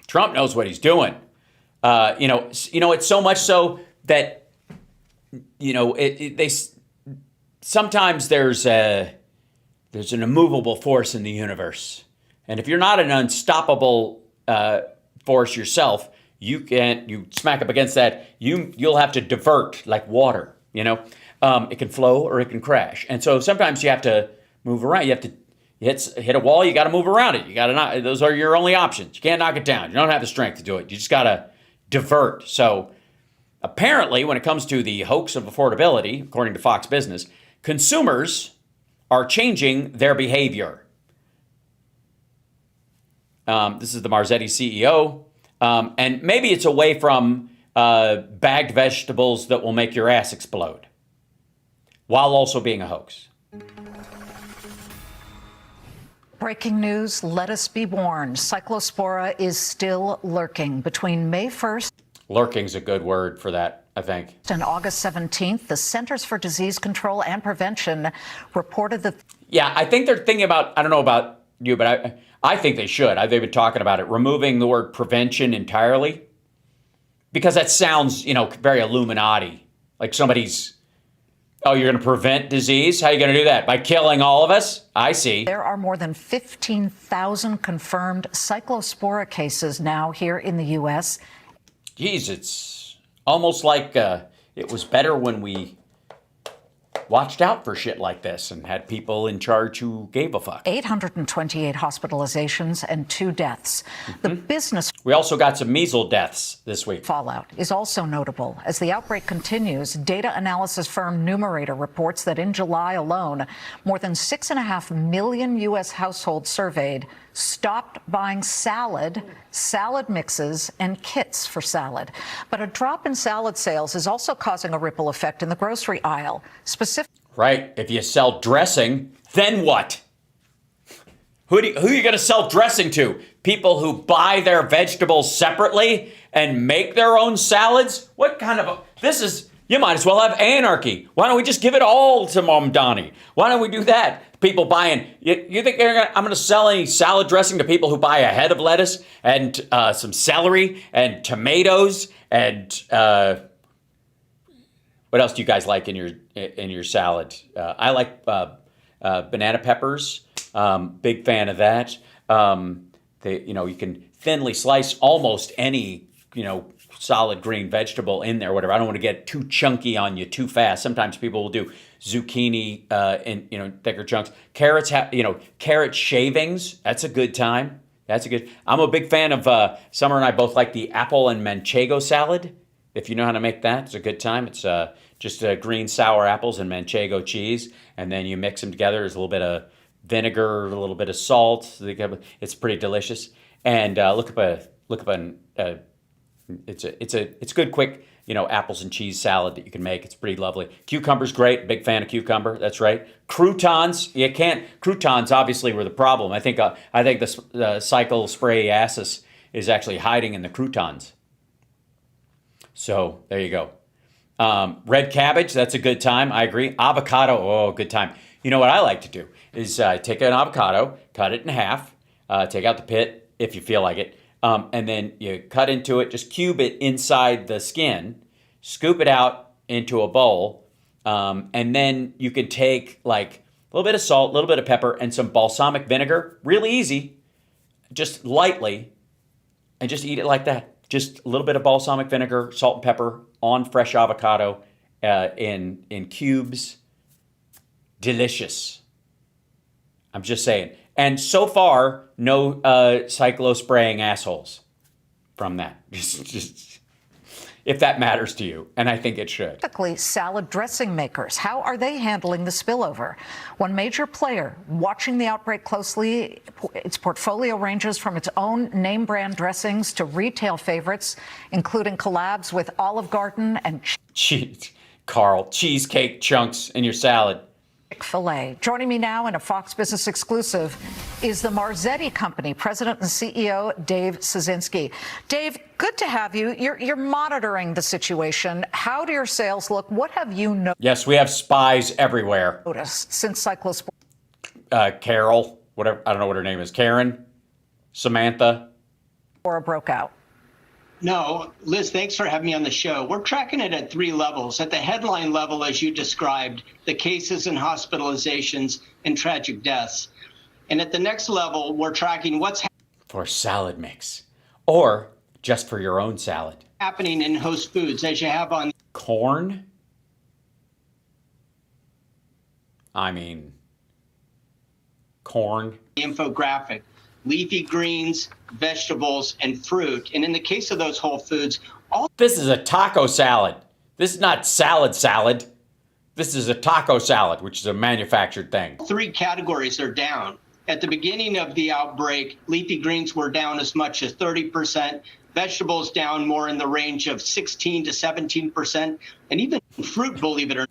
Trump knows what he's doing. It's so much so that, sometimes there's an immovable force in the universe. And if you're not an unstoppable force yourself, you smack up against that, you'll have to divert like water, it can flow or it can crash. And so sometimes you have to move around. You have to hit a wall, you got to move around it. Those are your only options. You can't knock it down. You don't have the strength to do it. You just got to divert. So apparently, when it comes to the hoax of affordability, according to Fox Business, consumers are changing their behavior. This is the Marzetti CEO. And maybe it's away from bagged vegetables that will make your ass explode, while also being a hoax. Breaking news, let us be warned. Cyclospora is still lurking. Between May 1st... Lurking's a good word for that, I think. ...and August 17th, the Centers for Disease Control and Prevention reported that... Yeah, I think they're thinking about, I don't know about you, but I think they should. They've been talking about it, removing the word prevention entirely. Because that sounds, very Illuminati. Like somebody's... Oh, you're going to prevent disease? How are you going to do that? By killing all of us? I see. There are more than 15,000 confirmed cyclospora cases now here in the U.S. Geez, it's almost like it was better when we watched out for shit like this and had people in charge who gave a fuck. 828 hospitalizations and 2 deaths. The business... We also got some measles deaths this week. Fallout is also notable. As the outbreak continues, data analysis firm Numerator reports that in July alone, more than 6.5 million U.S. households surveyed stopped buying salad mixes, and kits for salad. But a drop in salad sales is also causing a ripple effect in the grocery aisle. Right. If you sell dressing, then what? Who are you going to sell dressing to? People who buy their vegetables separately and make their own salads? What kind of you might as well have anarchy. Why don't we just give it all to Mamdani? Why don't we do that? People buying, you think I'm going to sell any salad dressing to people who buy a head of lettuce and some celery and tomatoes and what else do you guys like in your salad? I like banana peppers. Big fan of that. You can thinly slice almost any, solid green vegetable in there, whatever. I don't want to get too chunky on you too fast. Sometimes people will do zucchini in thicker chunks. Carrots carrot shavings. That's a good time. I'm a big fan of, Summer and I both like the apple and manchego salad. If you know how to make that, it's a good time. It's just green sour apples and manchego cheese, and then you mix them together. There's a little bit of vinegar, a little bit of salt. It's pretty delicious. And look up it's a good quick apples and cheese salad that you can make. It's pretty lovely. Cucumber's great. Big fan of cucumber. That's right. Croutons. Croutons obviously were the problem. I think the cyclosporiasis is actually hiding in the croutons. So there you go. Red cabbage, that's a good time. I agree. Avocado, oh, good time. You know what I like to do is take an avocado, cut it in half, take out the pit if you feel like it, and then you cut into it, just cube it inside the skin, scoop it out into a bowl, and then you can take like a little bit of salt, a little bit of pepper, and some balsamic vinegar. Really easy, just lightly, and just eat it like that. Just a little bit of balsamic vinegar, salt and pepper on fresh avocado in cubes. Delicious. I'm just saying. And so far, no cyclo-spraying assholes from that. Just if that matters to you, and I think it should. Typically, salad dressing makers, how are they handling the spillover? One major player watching the outbreak closely, its portfolio ranges from its own name brand dressings to retail favorites, including collabs with Olive Garden and Carl, cheesecake chunks in your salad. Chick-fil-A. Joining me now in a Fox Business exclusive is the Marzetti Company President and CEO, Dave Ciesinski. Dave, good to have you. You're monitoring the situation. How do your sales look? What have you noticed? Yes, we have spies everywhere. Since Cyclospor. Carol, whatever, I don't know what her name is. Karen, Samantha. Broke out. No, Liz, thanks for having me on the show. We're tracking it at 3 levels. At the headline level, as you described, the cases and hospitalizations and tragic deaths. And at the next level, we're tracking what's for salad mix or just for your own salad. Happening in host foods, as you have on corn. I mean, corn. The infographic. Leafy greens, vegetables, and fruit. And in the case of those whole foods, this is a taco salad. This is not salad. This is a taco salad, which is a manufactured thing. 3 categories are down. At the beginning of the outbreak, leafy greens were down as much as 30%, vegetables down more in the range of 16 to 17%, and even fruit, believe it or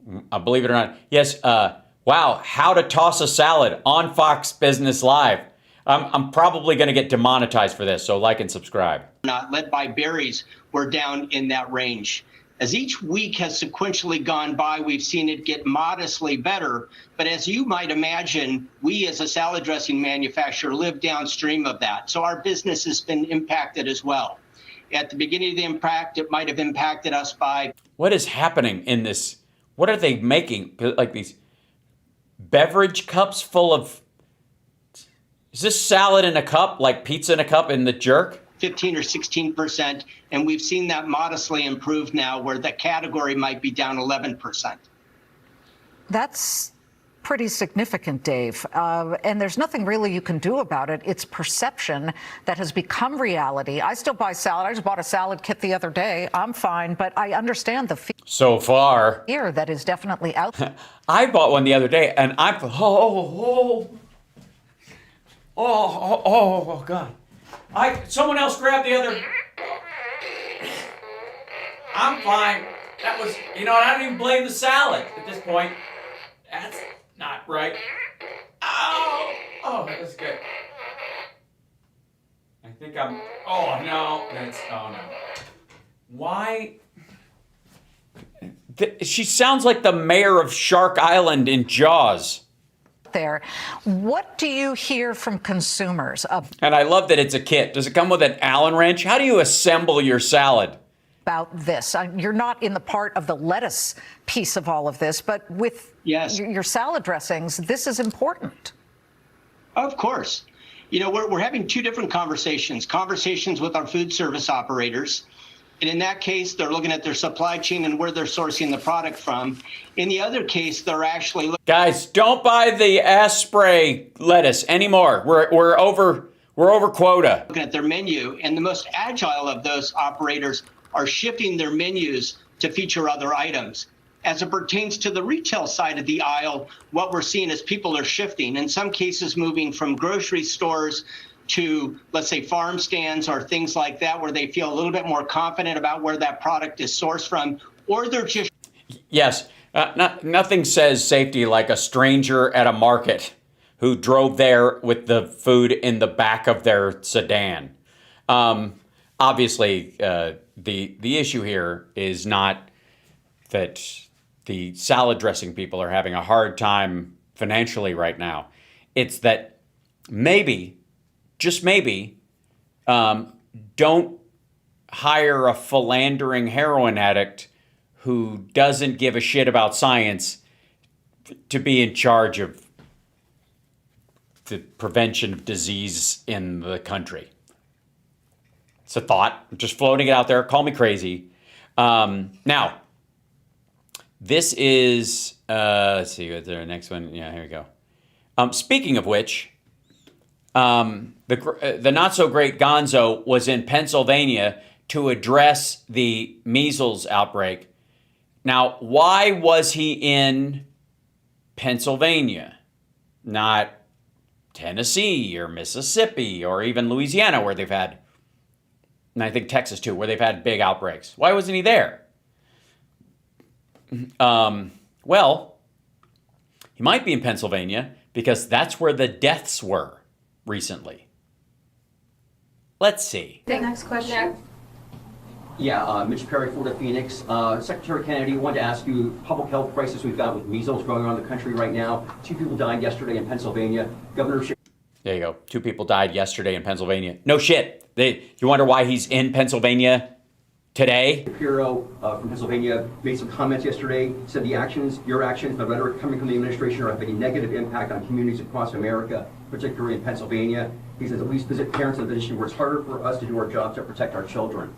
not. Believe it or not. Yes. Wow. How to toss a salad on Fox Business Live. I'm probably going to get demonetized for this, so like and subscribe. Not led by berries, we're down in that range. As each week has sequentially gone by, we've seen it get modestly better. But as you might imagine, we as a salad dressing manufacturer live downstream of that. So our business has been impacted as well. At the beginning of the impact, it might have impacted us by... What is happening in this? What are they making? Like these beverage cups full of... Is this salad in a cup, like pizza in a cup in the jerk? 15 or 16%, and we've seen that modestly improve now, where the category might be down 11%. That's pretty significant, Dave. And there's nothing really you can do about it. It's perception that has become reality. I still buy salad. I just bought a salad kit the other day. I'm fine, but I understand the fear. So far. Fear that is definitely out there. I bought one the other day, and Oh, God. Someone else grabbed the other. I'm fine. That was, I don't even blame the salad at this point. That's not right. Oh, that was good. I think oh no. Why? She sounds like the mayor of Shark Island in Jaws. There. What do you hear from consumers? And I love that it's a kit. Does it come with an Allen wrench? How do you assemble your salad? About this. You're not in the part of the lettuce piece of all of this, but with your salad dressings, this is important. Of course. We're having 2 different conversations with our food service operators. And in that case, they're looking at their supply chain and where they're sourcing the product from. In the other case, they're actually guys, don't buy the Asprey lettuce anymore. We're over quota. Looking at their menu, and the most agile of those operators are shifting their menus to feature other items. As it pertains to the retail side of the aisle, what we're seeing is people are shifting, in some cases moving from grocery stores to, let's say, farm stands or things like that, where they feel a little bit more confident about where that product is sourced from, or they're just... Yes, nothing says safety like a stranger at a market who drove there with the food in the back of their sedan. Obviously, the issue here is not that the salad dressing people are having a hard time financially right now. It's that maybe, just maybe, don't hire a philandering heroin addict who doesn't give a shit about science to be in charge of the prevention of disease in the country. It's a thought. I'm just floating it out there. Call me crazy. Now, this is, let's see, what's the next one? Yeah, here we go. Speaking of which, the not-so-great Gonzo was in Pennsylvania to address the measles outbreak. Now, why was he in Pennsylvania, not Tennessee or Mississippi or even Louisiana, where they've had, and I think Texas too, where they've had big outbreaks? Why wasn't he there? Well, he might be in Pennsylvania because that's where the deaths were recently. Let's see. The next question. Yeah, Mitch Perry, Florida Phoenix. Secretary Kennedy, wanted to ask you, public health crisis we've got with measles going around the country right now. 2 people died yesterday in Pennsylvania. Governor There you go. 2 people died yesterday in Pennsylvania. No shit. You wonder why he's in Pennsylvania today? Shapiro from Pennsylvania made some comments yesterday, said your actions, the rhetoric coming from the administration are having a negative impact on communities across America, particularly in Pennsylvania. He says, at least visit parents in a position where it's harder for us to do our jobs to protect our children.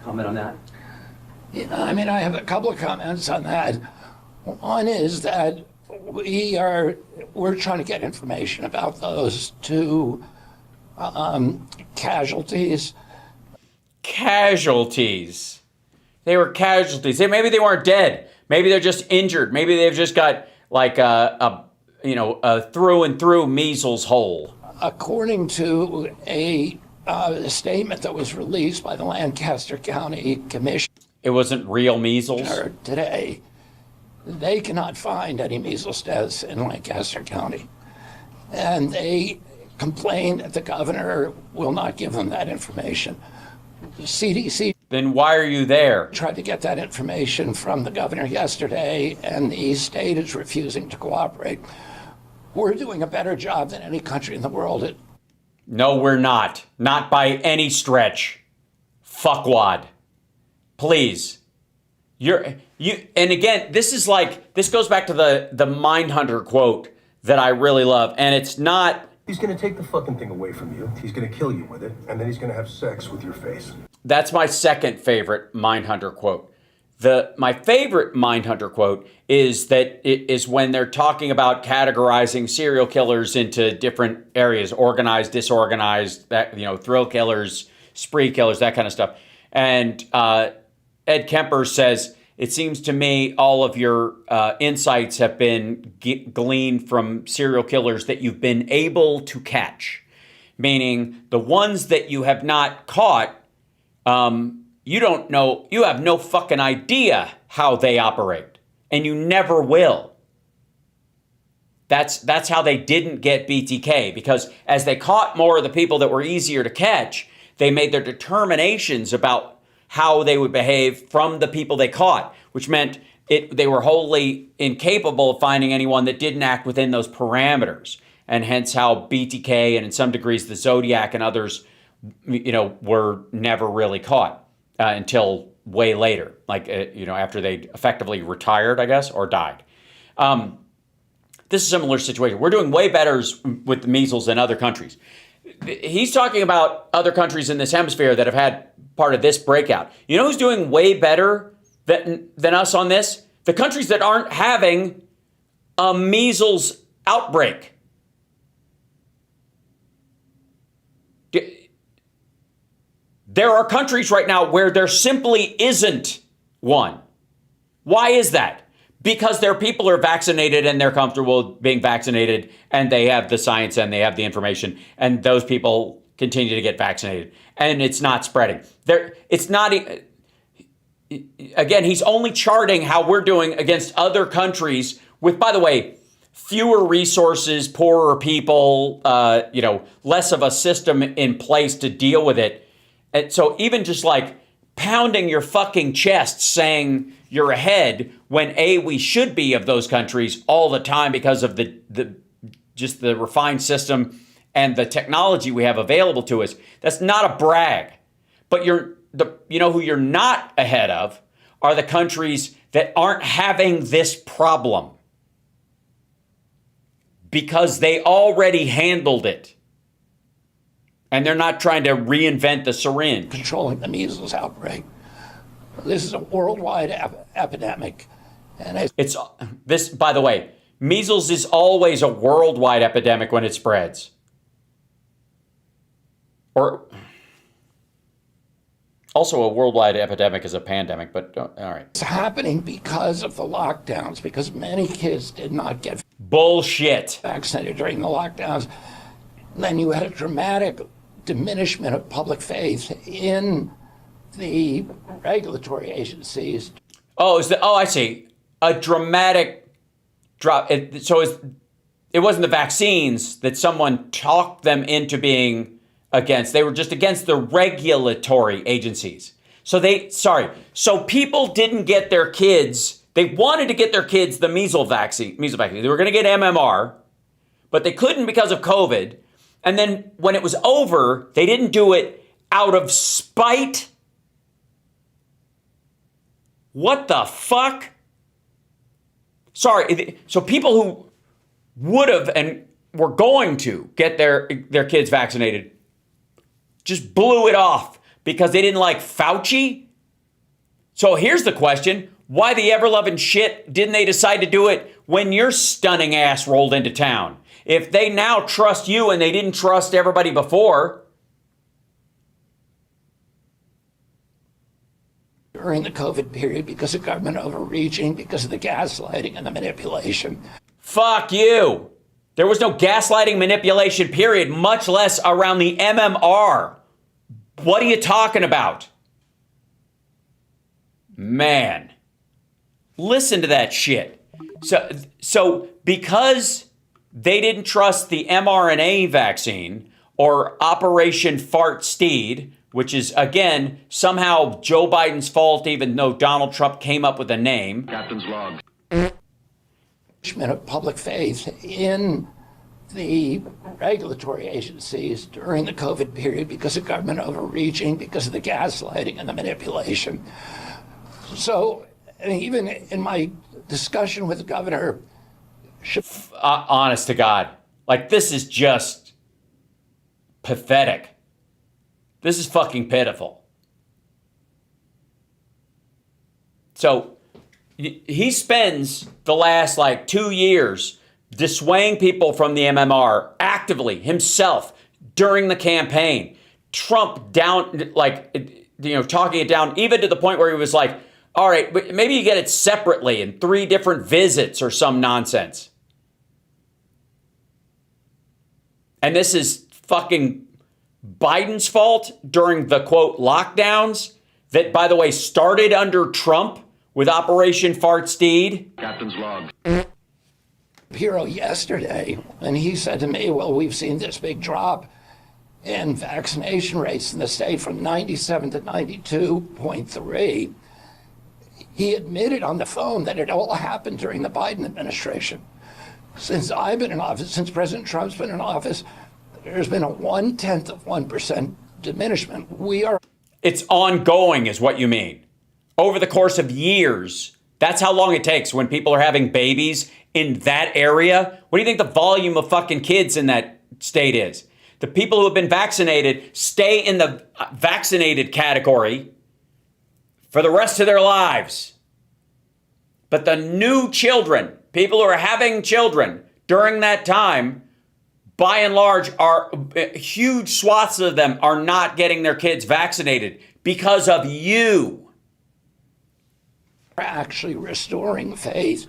Comment on that? Yeah, I mean, I have a couple of comments on that. One is that we're trying to get information about those 2 casualties. Casualties. They were casualties. Maybe they weren't dead. Maybe they're just injured. Maybe they've just got like a through and through measles hole. According to a statement that was released by the Lancaster County Commission. It wasn't real measles? Today, they cannot find any measles deaths in Lancaster County. And they complain that the governor will not give them that information. The CDC. Then why are you there? Tried to get that information from the governor yesterday, and the state is refusing to cooperate. We're doing a better job than any country in the world. No, we're not. Not by any stretch. Fuckwad. Please. And again, this goes back to the Mindhunter quote that I really love. And it's not. He's going to take the fucking thing away from you. He's going to kill you with it. And then he's going to have sex with your face. That's my second favorite Mindhunter quote. My favorite Mindhunter quote is when they're talking about categorizing serial killers into different areas, organized, disorganized, thrill killers, spree killers, that kind of stuff. And Ed Kemper says, it seems to me all of your insights have been gleaned from serial killers that you've been able to catch, meaning the ones that you have not caught, you don't know, you have no fucking idea how they operate, and you never will. That's how they didn't get BTK, because as they caught more of the people that were easier to catch, they made their determinations about how they would behave from the people they caught, which meant they were wholly incapable of finding anyone that didn't act within those parameters, and hence how BTK and in some degrees the Zodiac and others, were never really caught. Until way later, after they effectively retired, I guess, or died. This is a similar situation. We're doing way better with the measles than other countries. He's talking about other countries in this hemisphere that have had part of this breakout. You know who's doing way better than us on this? The countries that aren't having a measles outbreak. There are countries right now where there simply isn't one. Why is that? Because their people are vaccinated and they're comfortable being vaccinated and they have the science and they have the information, and those people continue to get vaccinated and it's not spreading. It's not. Again, he's only charting how we're doing against other countries with, by the way, fewer resources, poorer people, less of a system in place to deal with it. And so even just like pounding your fucking chest saying, you're ahead when we should be of those countries all the time because of the refined system and the technology we have available to us. That's not a brag. But you know who you're not ahead of are the countries that aren't having this problem because they already handled it. And they're not trying to reinvent the syringe. Controlling the measles outbreak. This is a worldwide epidemic. And it's this, by the way, measles is always a worldwide epidemic when it spreads. Or also a worldwide epidemic is a pandemic, but all right. It's happening because of the lockdowns, because many kids did not get bullshit vaccinated during the lockdowns. And then you had a dramatic diminishment of public faith in the regulatory agencies. I see. A dramatic drop. It wasn't the vaccines that someone talked them into being against. They were just against the regulatory agencies. So people didn't get their kids. They wanted to get their kids the measles vaccine. They were going to get MMR, but they couldn't because of COVID. And then when it was over, they didn't do it out of spite. What the fuck? Sorry. So people who would have and were going to get their kids vaccinated just blew it off because they didn't like Fauci. So here's the question. Why the ever-loving shit didn't they decide to do it when your stunning ass rolled into town? If they now trust you and they didn't trust everybody before. During the COVID period, because of government overreaching, because of the gaslighting and the manipulation. Fuck you. There was no gaslighting, manipulation, period, much less around the MMR. What are you talking about? Man. Listen to that shit. So because they didn't trust the mRNA vaccine or Operation Fart Steed, which is, again, somehow Joe Biden's fault, even though Donald Trump came up with a name. Captain's log. Of public faith in the regulatory agencies during the COVID period because of government overreaching, because of the gaslighting and the manipulation. So even in my discussion with the governor, honest to God, like this is just pathetic. This is fucking pitiful. So he spends the last 2 years dissuading people from the MMR actively himself during the campaign. Trump down, talking it down even to the point where he was like, all right, but maybe you get it separately in 3 different visits or some nonsense. And this is fucking Biden's fault during the, quote, lockdowns that, by the way, started under Trump with Operation Fart Steed. Captain's log. Hero yesterday, and he said to me, well, we've seen this big drop in vaccination rates in the state from 97 to 92.3. He admitted on the phone that it all happened during the Biden administration. Since I've been in office, since President Trump's been in office, there's been a 0.1% diminishment. It's ongoing is what you mean. Over the course of years, that's how long it takes when people are having babies in that area. What do you think the volume of fucking kids in that state is? The people who have been vaccinated stay in the vaccinated category for the rest of their lives. But the new children, people who are having children during that time, by and large, are huge swaths of them are not getting their kids vaccinated because of you. We're actually restoring faith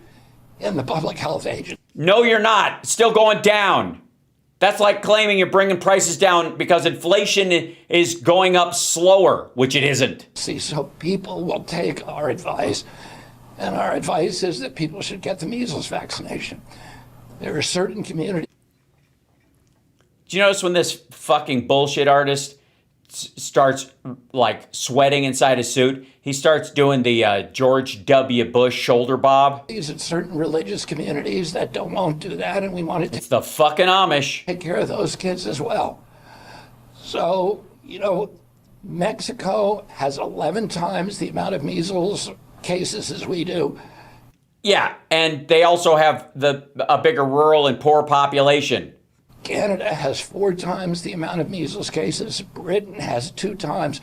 in the public health agency. No, you're not. It's still going down. That's like claiming you're bringing prices down because inflation is going up slower, which it isn't. So people will take our advice, and our advice is that people should get the measles vaccination. There are certain communities. Do you notice when this fucking bullshit artist starts like sweating inside his suit. He starts doing the George W. Bush shoulder bob. These are certain religious communities that won't do that, and we wanted to. It's the fucking Amish. Take care of those kids as well. So, Mexico has 11 times the amount of measles cases as we do. Yeah, and they also have a bigger rural and poor population. Canada has 4 times the amount of measles cases. Britain has 2 times.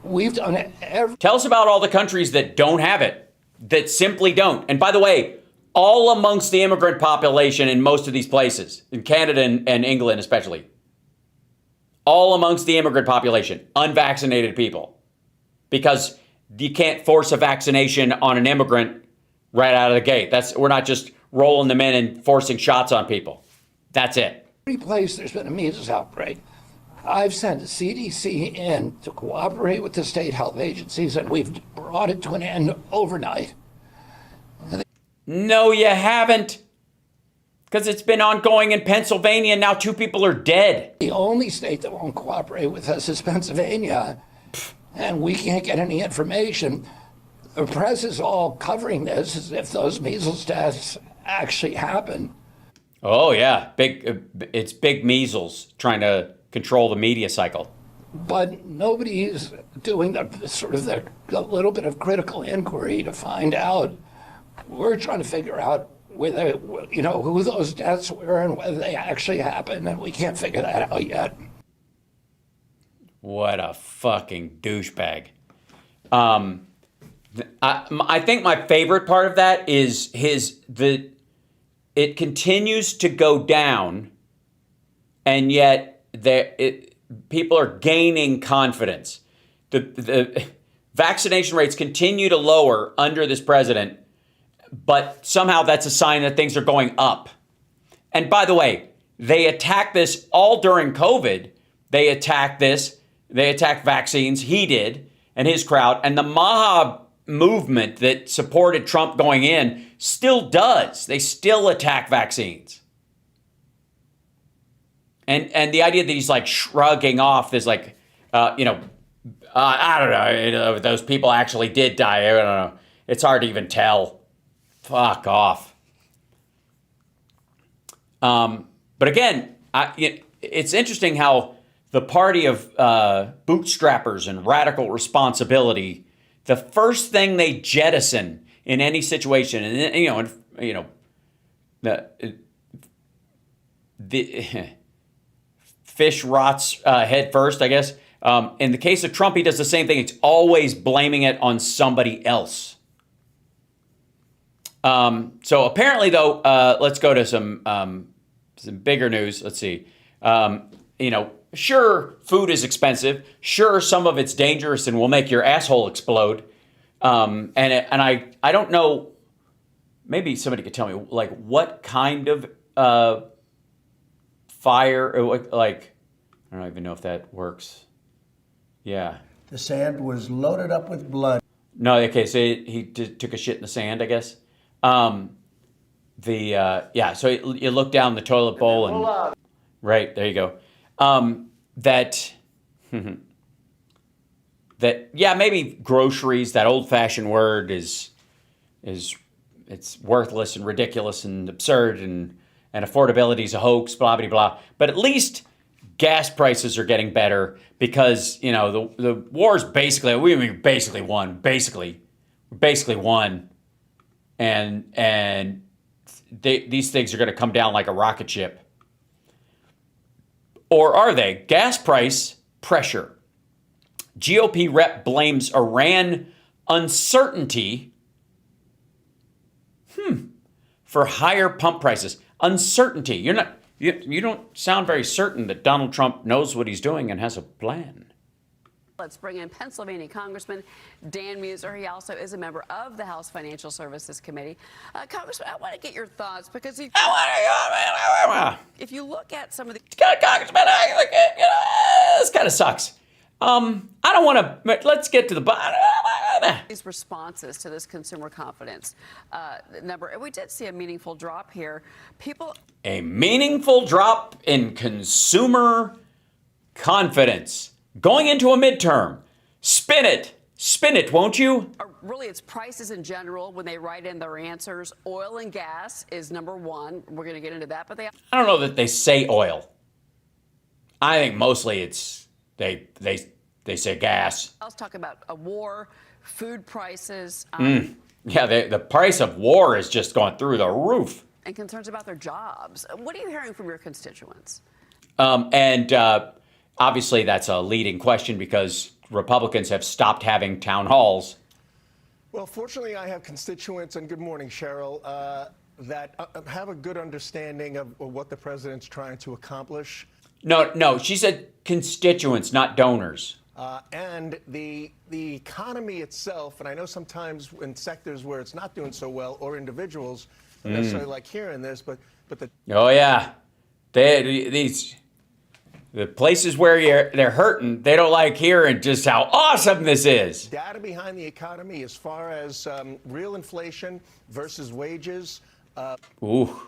We've done it. Tell us about all the countries that don't have it, that simply don't. And by the way, all amongst the immigrant population in most of these places, in Canada and England especially, all amongst the immigrant population, unvaccinated people. Because you can't force a vaccination on an immigrant right out of the gate. We're not just rolling them in and forcing shots on people. That's it. Every place there's been a measles outbreak, I've sent the CDC in to cooperate with the state health agencies, and we've brought it to an end overnight. No, you haven't. Because it's been ongoing in Pennsylvania, and now 2 people are dead. The only state that won't cooperate with us is Pennsylvania, and we can't get any information. The press is all covering this as if those measles deaths actually happen. Oh, yeah. It's big measles trying to control the media cycle. But nobody's doing the little bit of critical inquiry to find out. We're trying to figure out whether, who those deaths were and whether they actually happened, and we can't figure that out yet. What a fucking douchebag. I think my favorite part of that is it continues to go down, and yet people are gaining confidence. The vaccination rates continue to lower under this president, but somehow that's a sign that things are going up. And by the way, they attacked this all during COVID. They attacked vaccines. He did, and his crowd, and the Maha movement that supported Trump going in still does. They still attack vaccines. And the idea that he's like shrugging off this I don't know, those people actually did die. I don't know. It's hard to even tell. Fuck off. But again, it's interesting how the party of bootstrappers and radical responsibility, the first thing they jettison in any situation, and the fish rots head first, I guess. In the case of Trump, he does the same thing. It's always blaming it on somebody else. So apparently, though, let's go to some bigger news. Let's see. Sure, food is expensive. Sure, some of it's dangerous and will make your asshole explode. And I don't know. Maybe somebody could tell me, like, what kind of fire, or like, I don't even know if that works. Yeah. The sand was loaded up with blood. No, okay, so he took a shit in the sand, I guess. So you look down the toilet bowl and right, there you go. Maybe groceries, that old-fashioned word is it's worthless and ridiculous and absurd, and affordability is a hoax, blah, blah, blah. But at least gas prices are getting better because, the war's we basically won. Basically won. And these things are going to come down like a rocket ship. Or are they? Gas price pressure. GOP rep blames Iran uncertainty for higher pump prices. Uncertainty. You don't sound very certain that Donald Trump knows what he's doing and has a plan. Let's bring in Pennsylvania Congressman Dan Mueser. He also is a member of the House Financial Services Committee. Congressman, I want to get your thoughts because if you look at some of the... Congressman, this kind of sucks. I don't want to... Let's get to the bottom. These responses to this consumer confidence number. And we did see a meaningful drop here. A meaningful drop in consumer confidence. going into a midterm. Spin it, won't you? Really, it's prices in general when they write in their answers. Oil and gas is number one. We're going to get into that, but I don't know that they say oil. I think mostly it's they say gas. Let's talk about a war, food prices. Yeah, the price of war is just going through the roof. And concerns about their jobs. What are you hearing from your constituents? Obviously that's a leading question because Republicans have stopped having town halls. Well, fortunately, I have constituents, and good morning, Cheryl, that have a good understanding of what the president's trying to accomplish. No, she said constituents, not donors. And the economy itself, and I know sometimes in sectors where it's not doing so well, or individuals don't necessarily like hearing this, but the Oh yeah, the places where they're hurting, they don't like hearing just how awesome this is. data behind the economy as far as real inflation versus wages. Ooh,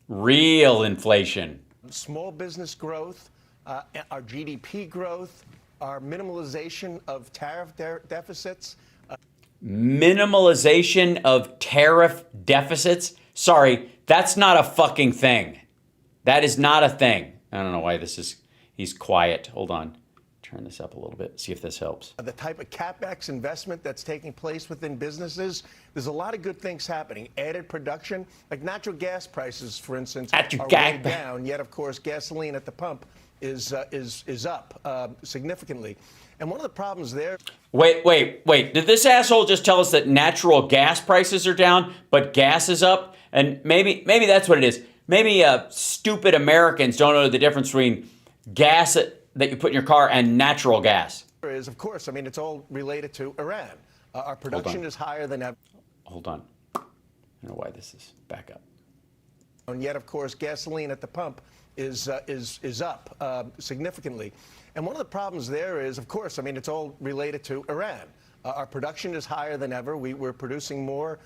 real inflation. Small business growth, our GDP growth, our minimalization of tariff deficits. Minimalization of tariff deficits? Sorry, that's not a fucking thing. That is not a thing. I don't know why he's quiet. Hold on. Turn this up a little bit, see if this helps. The type of CapEx investment that's taking place within businesses, there's a lot of good things happening. Added production, like natural gas prices, for instance, are way down. Yet, of course, gasoline at the pump is up significantly. And one of the problems there. Wait. Did this asshole just tell us that natural gas prices are down, but gas is up? And maybe that's what it is. Maybe stupid Americans don't know the difference between gas that you put in your car and natural gas. Is, of course, I mean, it's all related to Iran. Our production is higher than ever. Hold on. I don't know why this is back up. And yet, of course, gasoline at the pump is up significantly. And one of the problems there is, of course, I mean, it's all related to Iran. Our production is higher than ever. We're producing more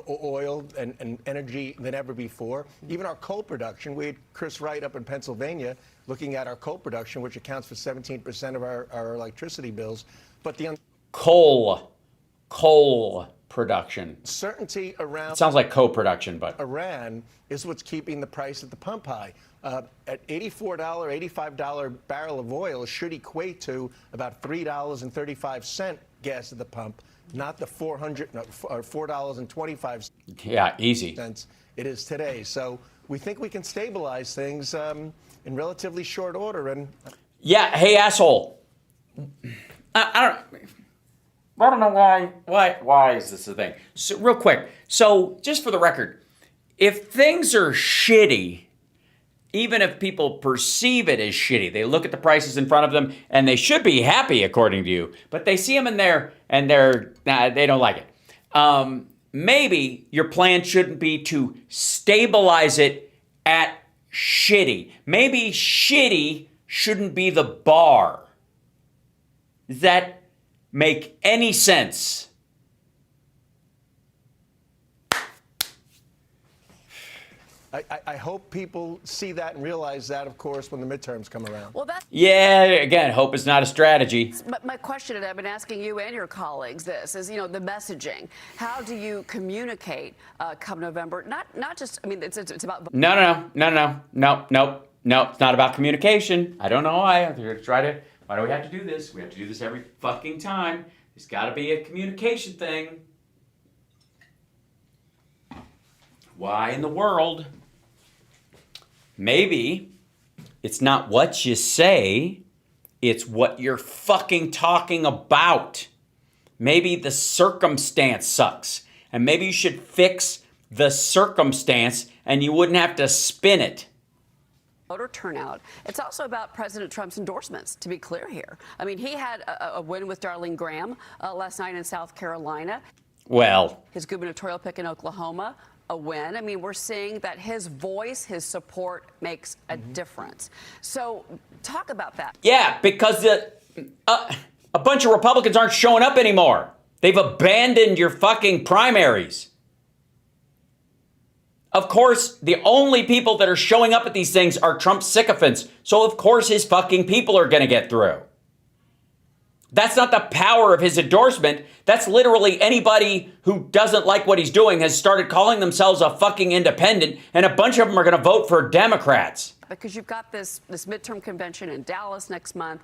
oil and energy than ever before. Even our coal production, we had Chris Wright up in Pennsylvania looking at our coal production, which accounts for 17% of our electricity bills. But the coal production. Certainty around. It sounds like co-production, but Iran is what's keeping the price at the pump high. At $84, $85 barrel of oil should equate to about $3.35 gas at the pump, not the $4.25. Yeah, easy. It is today. So we think we can stabilize things in relatively short order. And yeah, hey asshole. I don't know why is this a thing? So real quick. So just for the record, if things are shitty, even if people perceive it as shitty, they look at the prices in front of them and they should be happy according to you, but they see them in there and they don't like it. Maybe your plan shouldn't be to stabilize it at shitty. Maybe shitty shouldn't be the bar. Does that make any sense? I hope people see that and realize that, of course, when the midterms come around. Well, yeah, again, hope is not a strategy. My question, and I've been asking you and your colleagues this, is, the messaging. How do you communicate come November? Not just, I mean, it's about... No, it's not about communication. I don't know why. Why do we have to do this? We have to do this every fucking time. There's got to be a communication thing. Why in the world? Maybe it's not what you say, it's what you're fucking talking about. Maybe the circumstance sucks, and maybe you should fix the circumstance and you wouldn't have to spin it. Voter turnout. It's also about President Trump's endorsements, to be clear here. I mean, he had a win with Darlene Graham last night in South Carolina. Well, his gubernatorial pick in Oklahoma, a win. I mean, we're seeing that his voice, his support makes a difference. So talk about that. Yeah, because a bunch of Republicans aren't showing up anymore. They've abandoned your fucking primaries. Of course, the only people that are showing up at these things are Trump sycophants. So of course his fucking people are going to get through. That's not the power of his endorsement. That's literally anybody who doesn't like what he's doing has started calling themselves a fucking independent, and a bunch of them are going to vote for Democrats. Because you've got this midterm convention in Dallas next month.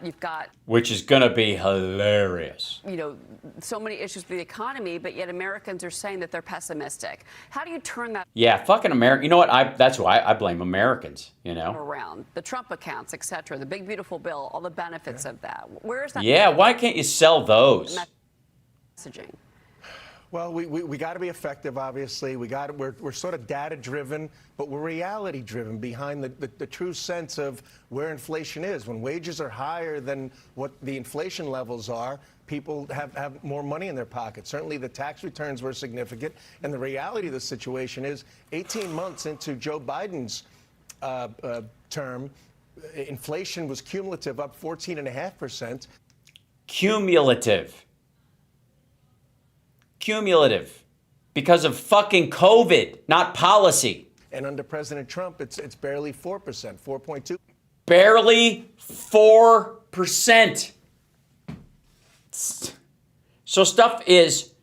You've got, Which is going to be hilarious. so many issues with the economy, but yet Americans are saying that they're pessimistic. How do you turn that Yeah, fucking America. You know what? That's why I blame Americans, around? The Trump accounts, et cetera, the big, beautiful bill, all the benefits of that. Where is that? Yeah, why can't you sell those? Messaging. Well, we got to be effective, obviously. We're sort of data-driven, but we're reality-driven behind the true sense of where inflation is. When wages are higher than what the inflation levels are, people have more money in their pockets. Certainly, the tax returns were significant. And the reality of the situation is 18 months into Joe Biden's term, inflation was cumulative, up 14.5%. Cumulative. Because of fucking COVID, not policy. And under President Trump, it's barely 4%, 4.2. Barely 4%. So stuff is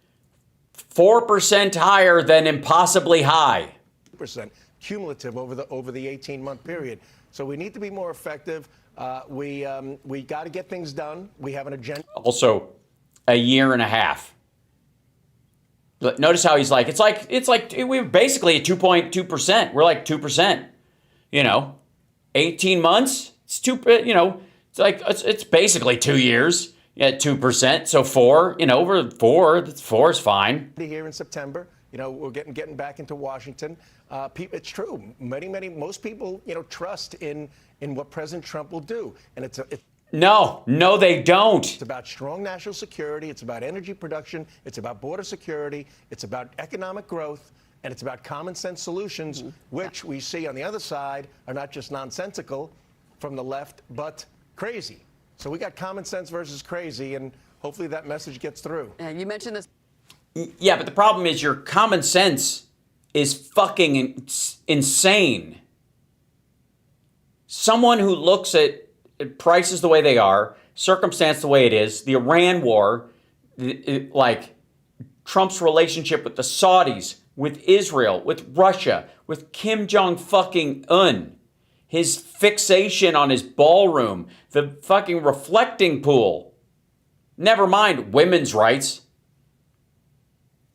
4% higher than impossibly high. Percent cumulative over the 18-month period. So we need to be more effective. We got to get things done. We have an agenda. Also, a year and a half. Notice how he's like, it's like we're basically at 2.2%. We're like 2%. 18 months. It's it's basically 2 years at 2%. So 4. We're 4. 4 is fine. Here in September, we're getting back into Washington. It's true. Most people, trust in what President Trump will do, and No, they don't. It's about strong national security. It's about energy production. It's about border security. It's about economic growth. And it's about common sense solutions, which we see on the other side are not just nonsensical from the left, but crazy. So we got common sense versus crazy, and hopefully that message gets through. You mentioned this. Yeah, but the problem is your common sense is fucking insane. Someone who looks at prices the way they are, circumstance the way it is, the Iran war, like Trump's relationship with the Saudis, with Israel, with Russia, with Kim Jong fucking Un, his fixation on his ballroom, the fucking reflecting pool, never mind women's rights.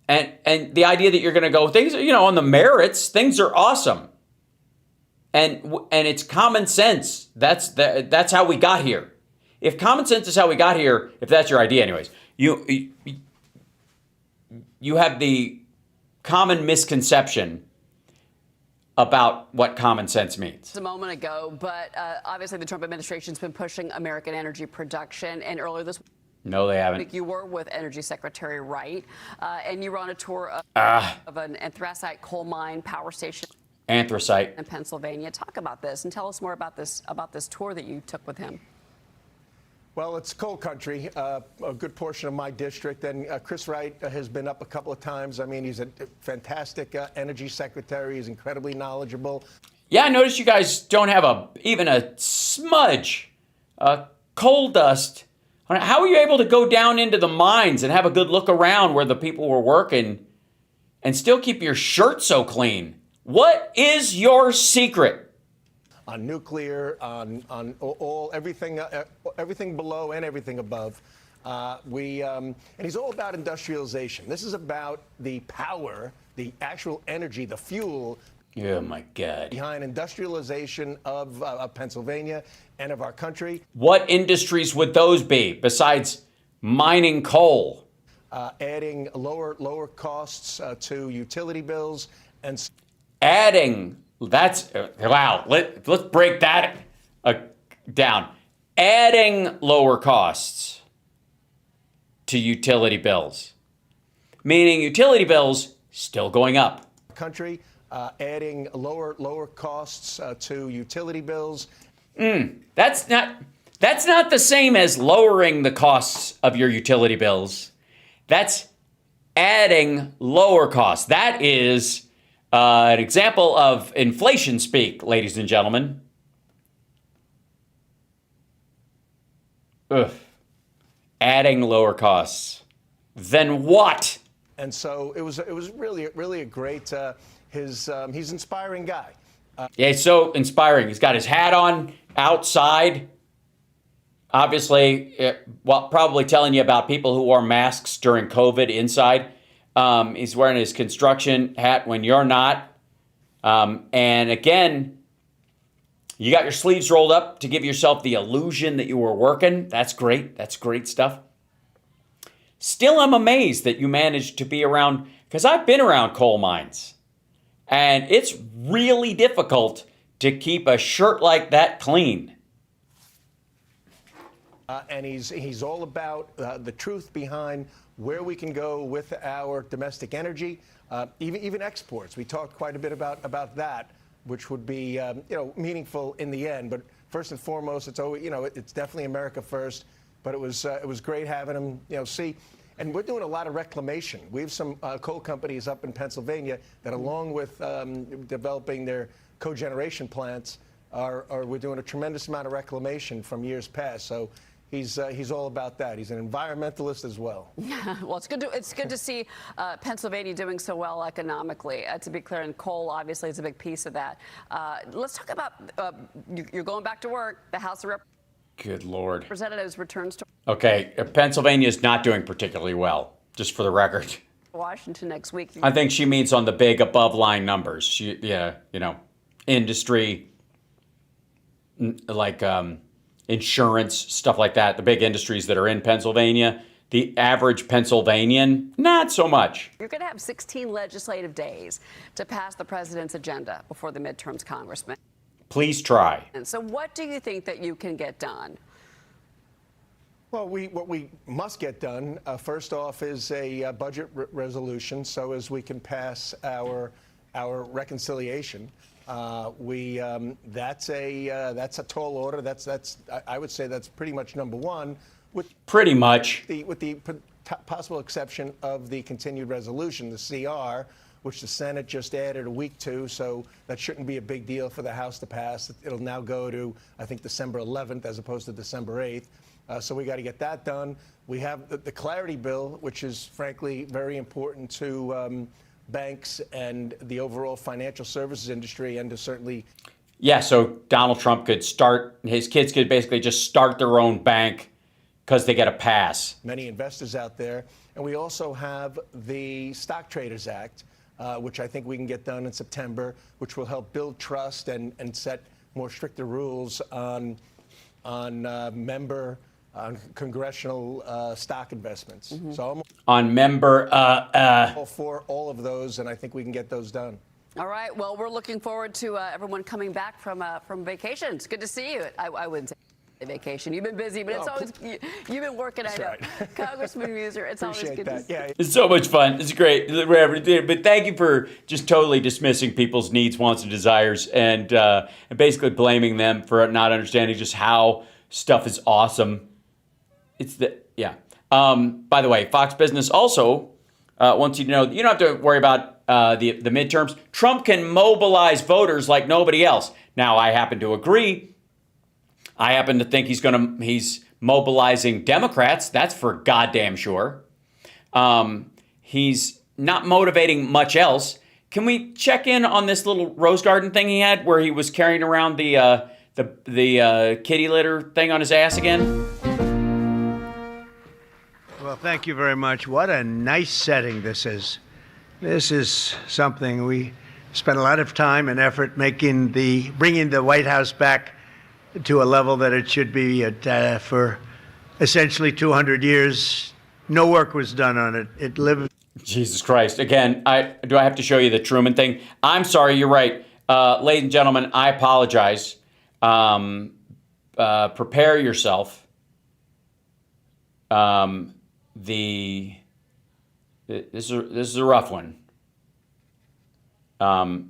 And the idea that you're going to go, things, on the merits, things are awesome. And it's common sense. That's how we got here. If common sense is how we got here, if that's your idea anyways, you have the common misconception about what common sense means. A moment ago, but obviously the Trump administration's been pushing American energy production, and earlier this No, they haven't. week you were with Energy Secretary Wright, and you were on a tour of an anthracite coal mine power station. Anthracite. In Pennsylvania. Talk about this and tell us more about this tour that you took with him. Well, it's coal country, a good portion of my district, and Chris Wright has been up a couple of times. I mean, he's a fantastic energy secretary. He's incredibly knowledgeable. Yeah, I noticed you guys don't have even a smudge, coal dust. How are you able to go down into the mines and have a good look around where the people were working and still keep your shirt so clean? What is your secret? On nuclear, on everything below and everything above. And he's all about industrialization. This is about the power, the actual energy, the fuel. Oh my God. Behind industrialization of Pennsylvania and of our country. What industries would those be besides mining coal? Adding lower costs to utility bills and wow. Let's break that down. Adding lower costs to utility bills, meaning utility bills still going up. Country adding lower costs to utility bills. That's not the same as lowering the costs of your utility bills. That's adding lower costs. That is an example of inflation speak, ladies and gentlemen. Ugh. adding lower costs. Then what? And so it was really a great. He's an inspiring guy. Yeah, he's so inspiring. He's got his hat on outside. Obviously, probably telling you about people who wore masks during COVID inside. He's wearing his construction hat when you're not. And again, you got your sleeves rolled up to give yourself the illusion that you were working. That's great. That's great stuff. Still, I'm amazed that you managed to be around, because I've been around coal mines. And it's really difficult to keep a shirt like that clean. And he's all about the truth behind where we can go with our domestic energy, even exports. We talked quite a bit about that, which would be meaningful in the end. But first and foremost, it's always it's definitely America first. But it was great having him see. And we're doing a lot of reclamation. We have some coal companies up in Pennsylvania that, along with developing their cogeneration plants, we're doing a tremendous amount of reclamation from years past. So he's all about that. He's an environmentalist as well. Well, it's good to see Pennsylvania doing so well economically. To be clear, and coal obviously is a big piece of that. Let's talk about you're going back to work. The House of Good Lord. Representatives returns to Okay, Pennsylvania is not doing particularly well, just for the record. Washington next week. I think she means on the big above line numbers. Industry, like insurance, stuff like that. The big industries that are in Pennsylvania. The average Pennsylvanian, not so much. You're going to have 16 legislative days to pass the president's agenda before the midterms, Congressman. Please try. And so what do you think that you can get done? Well, what we must get done, first off, is a budget resolution, so as we can pass our reconciliation. That's a tall order. I would say that's pretty much number one. Pretty much. With the possible exception of the continued resolution, the CR, which the Senate just added a week to, so that shouldn't be a big deal for the House to pass. It'll now go to, I think, December 11th as opposed to December 8th. So we got to get that done. We have the Clarity Bill, which is, frankly, very important to banks and the overall financial services industry, and to certainly... Yeah, so Donald Trump could start, his kids could basically just start their own bank because they get a pass. Many investors out there. And we also have the Stock Traders Act, which I think we can get done in September, which will help build trust and set more stricter rules on congressional stock investments. Mm-hmm. So on member for all of those, and I think we can get those done. All right. Well, we're looking forward to everyone coming back from vacation. It's good to see you. I wouldn't say vacation. You've been busy, but it's always you've been working. I know, right. Congressman Meuser. It's always good to see. Yeah. It's so much fun. It's great. But thank you for just totally dismissing people's needs, wants, and desires, and basically blaming them for not understanding just how stuff is awesome. By the way, Fox Business also wants you to know that you don't have to worry about the midterms. Trump can mobilize voters like nobody else. Now, I happen to agree. I happen to think he's mobilizing Democrats. That's for goddamn sure. He's not motivating much else. Can we check in on this little rose garden thing he had, where he was carrying around the kitty litter thing on his ass again? Well, thank you very much. What a nice setting this is. This is something we spent a lot of time and effort bringing the White House back to a level that it should be at. For essentially 200 years, no work was done on it. It lived. Jesus Christ. Again, do I have to show you the Truman thing? I'm sorry, you're right. Ladies and gentlemen, I apologize. Prepare yourself. This is a rough one.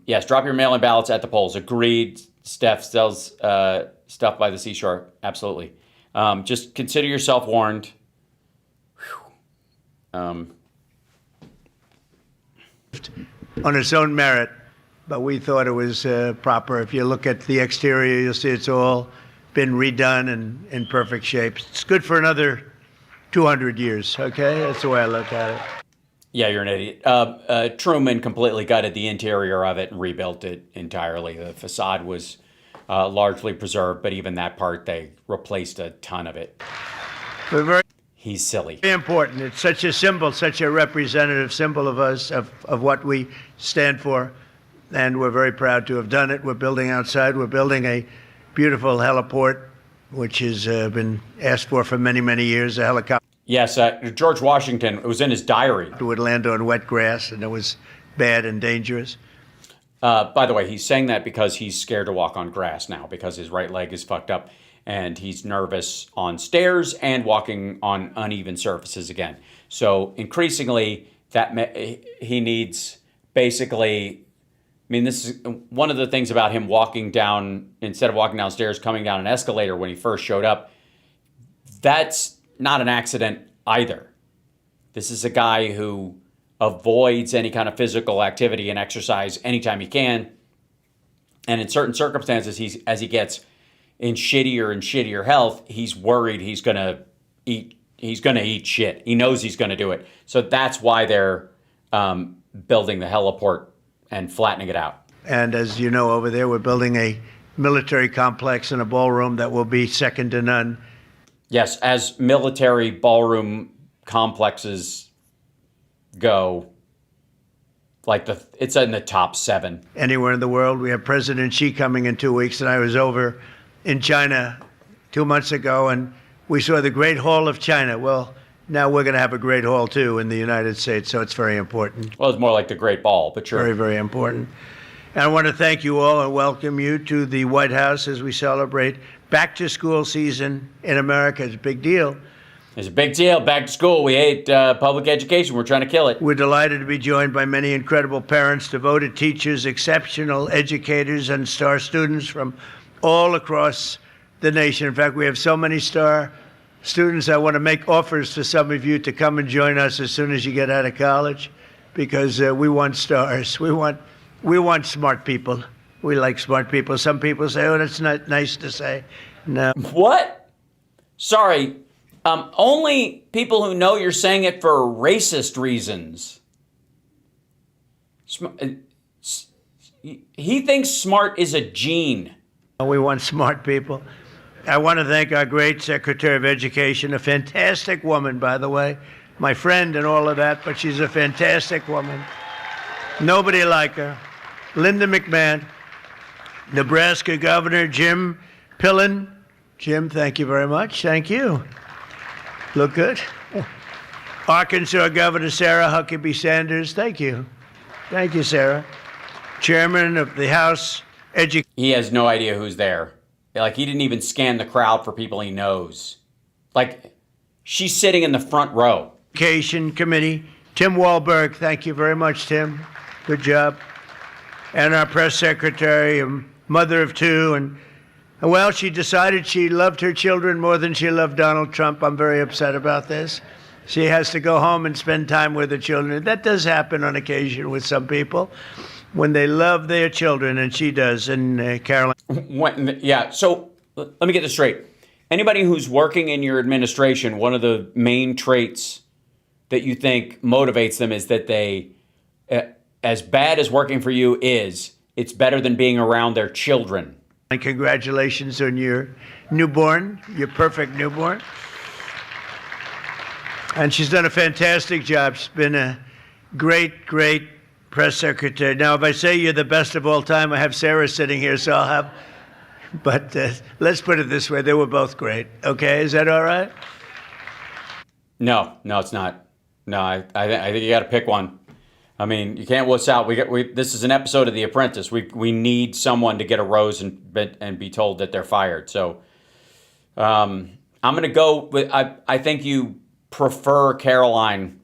Yes, drop your mail-in ballots at the polls. Agreed. Steph sells stuff by the seashore. Absolutely. Just consider yourself warned. On its own merit, but we thought it was proper. If you look at the exterior, you'll see it's all been redone and in perfect shape. It's good for another 200 years. Okay, that's the way I look at it. Yeah, you're an idiot. Truman completely gutted the interior of it and rebuilt it entirely. The facade was largely preserved, but even that part, they replaced a ton of it. He's silly. Very important. It's such a symbol, such a representative symbol of us, of what we stand for. And we're very proud to have done it. We're building outside. We're building a beautiful heliport, which has been asked for many, many years, a helicopter. Yes, George Washington, it was in his diary. It would land on wet grass, and it was bad and dangerous. By the way, he's saying that because he's scared to walk on grass now because his right leg is fucked up and he's nervous on stairs and walking on uneven surfaces again. So increasingly, he needs basically, I mean, this is one of the things about him walking down, instead of walking downstairs, coming down an escalator when he first showed up. That's not an accident either. This is a guy who avoids any kind of physical activity and exercise anytime he can. And in certain circumstances, as he gets in shittier and shittier health, he's worried he's going to eat shit. He knows he's going to do it. So that's why they're building the heliport and flattening it out. And as you know, over there, we're building a military complex and a ballroom that will be second to none. Yes, as military ballroom complexes go, like it's in the top 7. Anywhere in the world. We have President Xi coming in 2 weeks, and I was over in China 2 months ago, and we saw the Great Hall of China. Well, now we're going to have a Great Hall, too, in the United States, so it's very important. Well, it's more like the Great Ball, but sure. Very, very important. And I want to thank you all and welcome you to the White House as we celebrate back-to-school season in America. It's a big deal. It's a big deal. Back to school. We hate public education. We're trying to kill it. We're delighted to be joined by many incredible parents, devoted teachers, exceptional educators, and star students from all across the nation. In fact, we have so many star students. I want to make offers to some of you to come and join us as soon as you get out of college, because we want stars. We want smart people. We like smart people. Some people say, oh, that's not nice to say. No. What? Sorry. Only people who know you're saying it for racist reasons. He thinks smart is a gene. We want smart people. I want to thank our great Secretary of Education, a fantastic woman, by the way, my friend and all of that, but she's a fantastic woman. Nobody like her. Linda McMahon, Nebraska Governor Jim Pillen. Jim, thank you very much. Thank you. Look good. Arkansas Governor Sarah Huckabee Sanders. Thank you. Thank you, Sarah. Chairman of the House Education. He has no idea who's there. Like, he didn't even scan the crowd for people he knows. Like, she's sitting in the front row. Education Committee. Tim Walberg. Thank you very much, Tim. Good job. And our press secretary, a mother of 2, and well, she decided she loved her children more than she loved Donald Trump. I'm very upset about this. She has to go home and spend time with her children. That does happen on occasion with some people when they love their children, and she does. And Caroline. Yeah, so let me get this straight. Anybody who's working in your administration, one of the main traits that you think motivates them is that they, as bad as working for you is, it's better than being around their children. And congratulations on your newborn, your perfect newborn. And she's done a fantastic job. She's been a great, great press secretary. Now, if I say you're the best of all time, I have Sarah sitting here, so I'll have, but let's put it this way. They were both great. Okay, is that all right? No, it's not. No, I think you got to pick one. I mean, you can't wuss out. This is an episode of The Apprentice. We need someone to get a rose and be told that they're fired. So I'm going to go with, I think you prefer Caroline.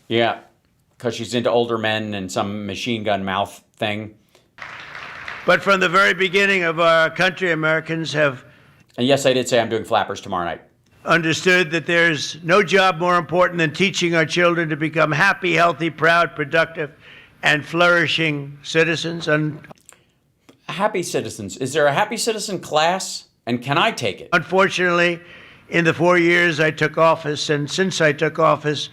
Yeah, because she's into older men and some machine gun mouth thing. But from the very beginning of our country, Americans have... And yes, I did say I'm doing flappers tomorrow night. Understood that there's no job more important than teaching our children to become happy, healthy, proud, productive, and flourishing citizens. Happy citizens. Is there a happy citizen class? And can I take it? Unfortunately, in the 4 years I took office, and since I took office,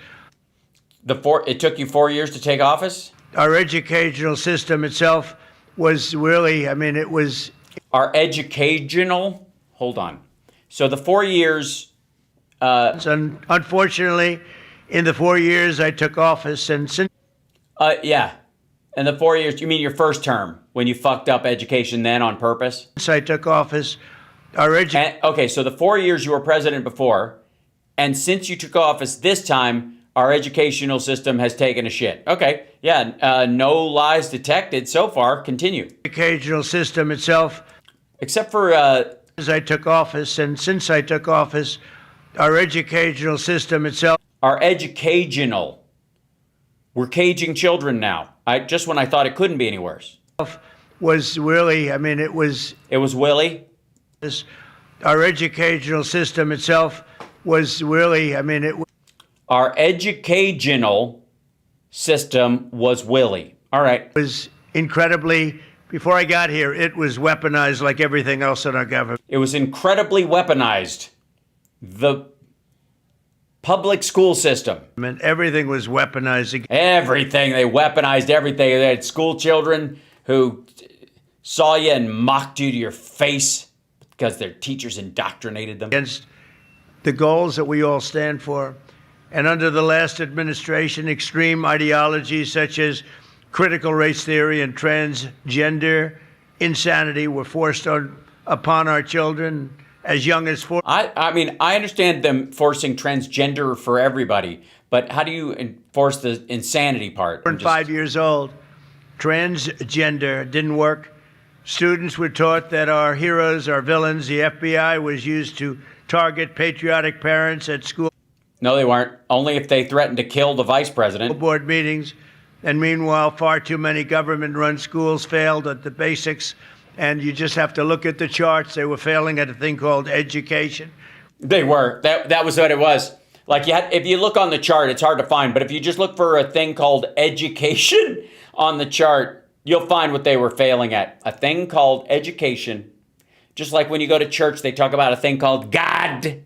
it took you 4 years to take office? Our educational system itself was really, it was... Our educational... Hold on. So the 4 years... Unfortunately, in the 4 years I took office, and since... Yeah. In the 4 years, you mean your first term, when you fucked up education then on purpose? Since I took office, okay, so the 4 years you were president before, and since you took office this time, our educational system has taken a shit. Okay, yeah, no lies detected so far. Continue. Educational system itself. Except for... As I took office, and since I took office, our educational system itself... Our educational. We're caging children now. Just when I thought it couldn't be any worse. Was really, it was... It was Willie? Our educational system itself was really, Our educational system was Willie. All right. Was incredibly, before I got here, it was weaponized like everything else in our government. It was incredibly weaponized. The public school system. Everything was weaponized. Everything. They weaponized everything. They had school children who saw you and mocked you to your face because their teachers indoctrinated them. Against the goals that we all stand for. And under the last administration, extreme ideologies such as critical race theory and transgender insanity were forced upon our children as young as 4. I understand them forcing transgender for everybody, but how do you enforce the insanity part? 5 years old. Transgender didn't work. Students were taught that our heroes are villains. The FBI was used to target patriotic parents at school. No, they weren't. Only if they threatened to kill the vice president. Board meetings. And meanwhile, far too many government-run schools failed at the basics. And you just have to look at the charts. They were failing at a thing called education. They were. That was what it was. Like, if you look on the chart, it's hard to find. But if you just look for a thing called education on the chart, you'll find what they were failing at. A thing called education. Just like when you go to church, they talk about a thing called God.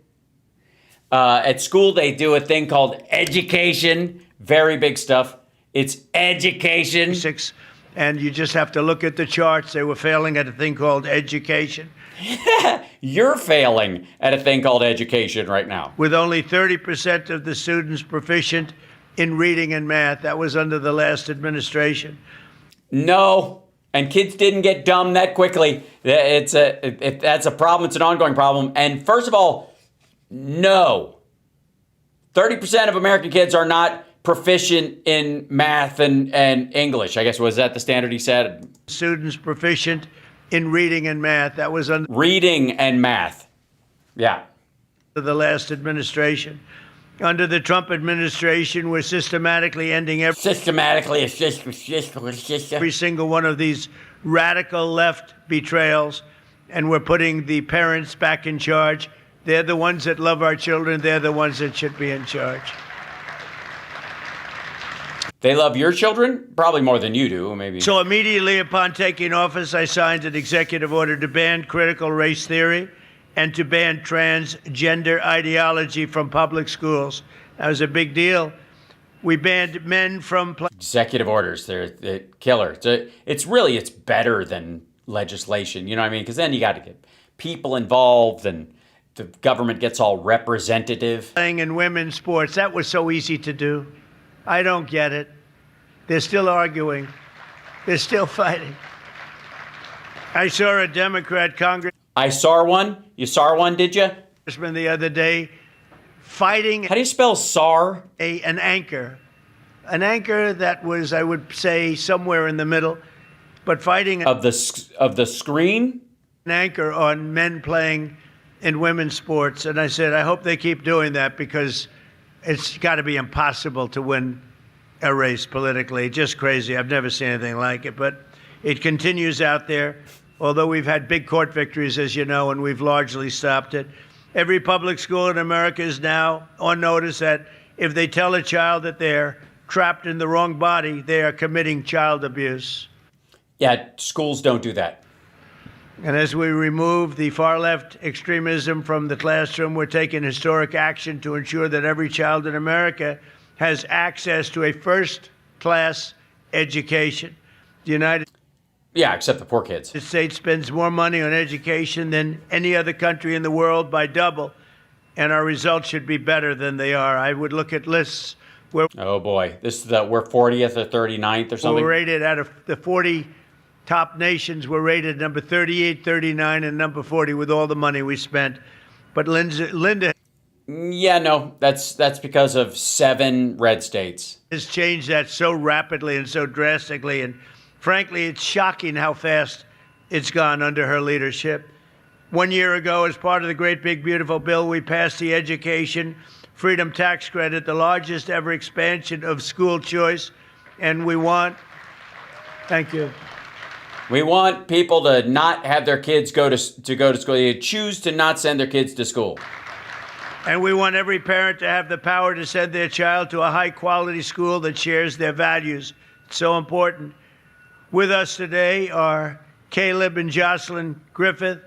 At school, they do a thing called education. Very big stuff. It's education. And you just have to look at the charts. They were failing at a thing called education. You're failing at a thing called education right now. With only 30% of the students proficient in reading and math. That was under the last administration. No. And kids didn't get dumb that quickly. If that's a problem, it's an ongoing problem. And first of all, no. 30% of American kids are not proficient in math and English. I guess, was that the standard he said? Students proficient in reading and math. That was under reading and math. Yeah. The last administration. Under the Trump administration, we're systematically ending every single one of these radical left betrayals, and we're putting the parents back in charge. They're the ones that love our children. They're the ones that should be in charge. They love your children? Probably more than you do, maybe. So immediately upon taking office, I signed an executive order to ban critical race theory and to ban transgender ideology from public schools. That was a big deal. We banned men from... Executive orders, they're killer. It's better than legislation, you know what I mean? Because then you got to get people involved and the government gets all representative. Playing in women's sports, that was so easy to do. I don't get it. They're still arguing. They're still fighting. I saw a Democrat Congressman. I saw one? You saw one, did you? The other day fighting. How do you spell SAR? An anchor. An anchor that was, I would say, somewhere in the middle, but fighting. Of the screen? An anchor on men playing in women's sports. And I said, I hope they keep doing that because it's got to be impossible to win a race politically. Just crazy. I've never seen anything like it, but it continues out there. Although we've had big court victories, as you know, and we've largely stopped it. Every public school in America is now on notice that if they tell a child that they're trapped in the wrong body, they are committing child abuse. Yeah, schools don't do that. And as we remove the far-left extremism from the classroom, we're taking historic action to ensure that every child in America has access to a first-class education. The United except the poor kids. States spends more money on education than any other country in the world by double, and our results should be better than they are. I would look at lists where oh boy, this is we're 40th or 39th or something. we're rated out of the 40 top nations. We're rated number 38, 39, and number 40 with all the money we spent. But Linda yeah, no, that's because of 7 red states. Has changed that so rapidly and so drastically, and frankly, it's shocking how fast it's gone under her leadership. 1 year ago, as part of the Great Big Beautiful Bill, we passed the Education Freedom Tax Credit, the largest ever expansion of school choice, and we want, thank you. We want people to not have their kids go to school. They choose to not send their kids to school. And we want every parent to have the power to send their child to a high-quality school that shares their values. It's so important. With us today are Caleb and Jocelyn Griffith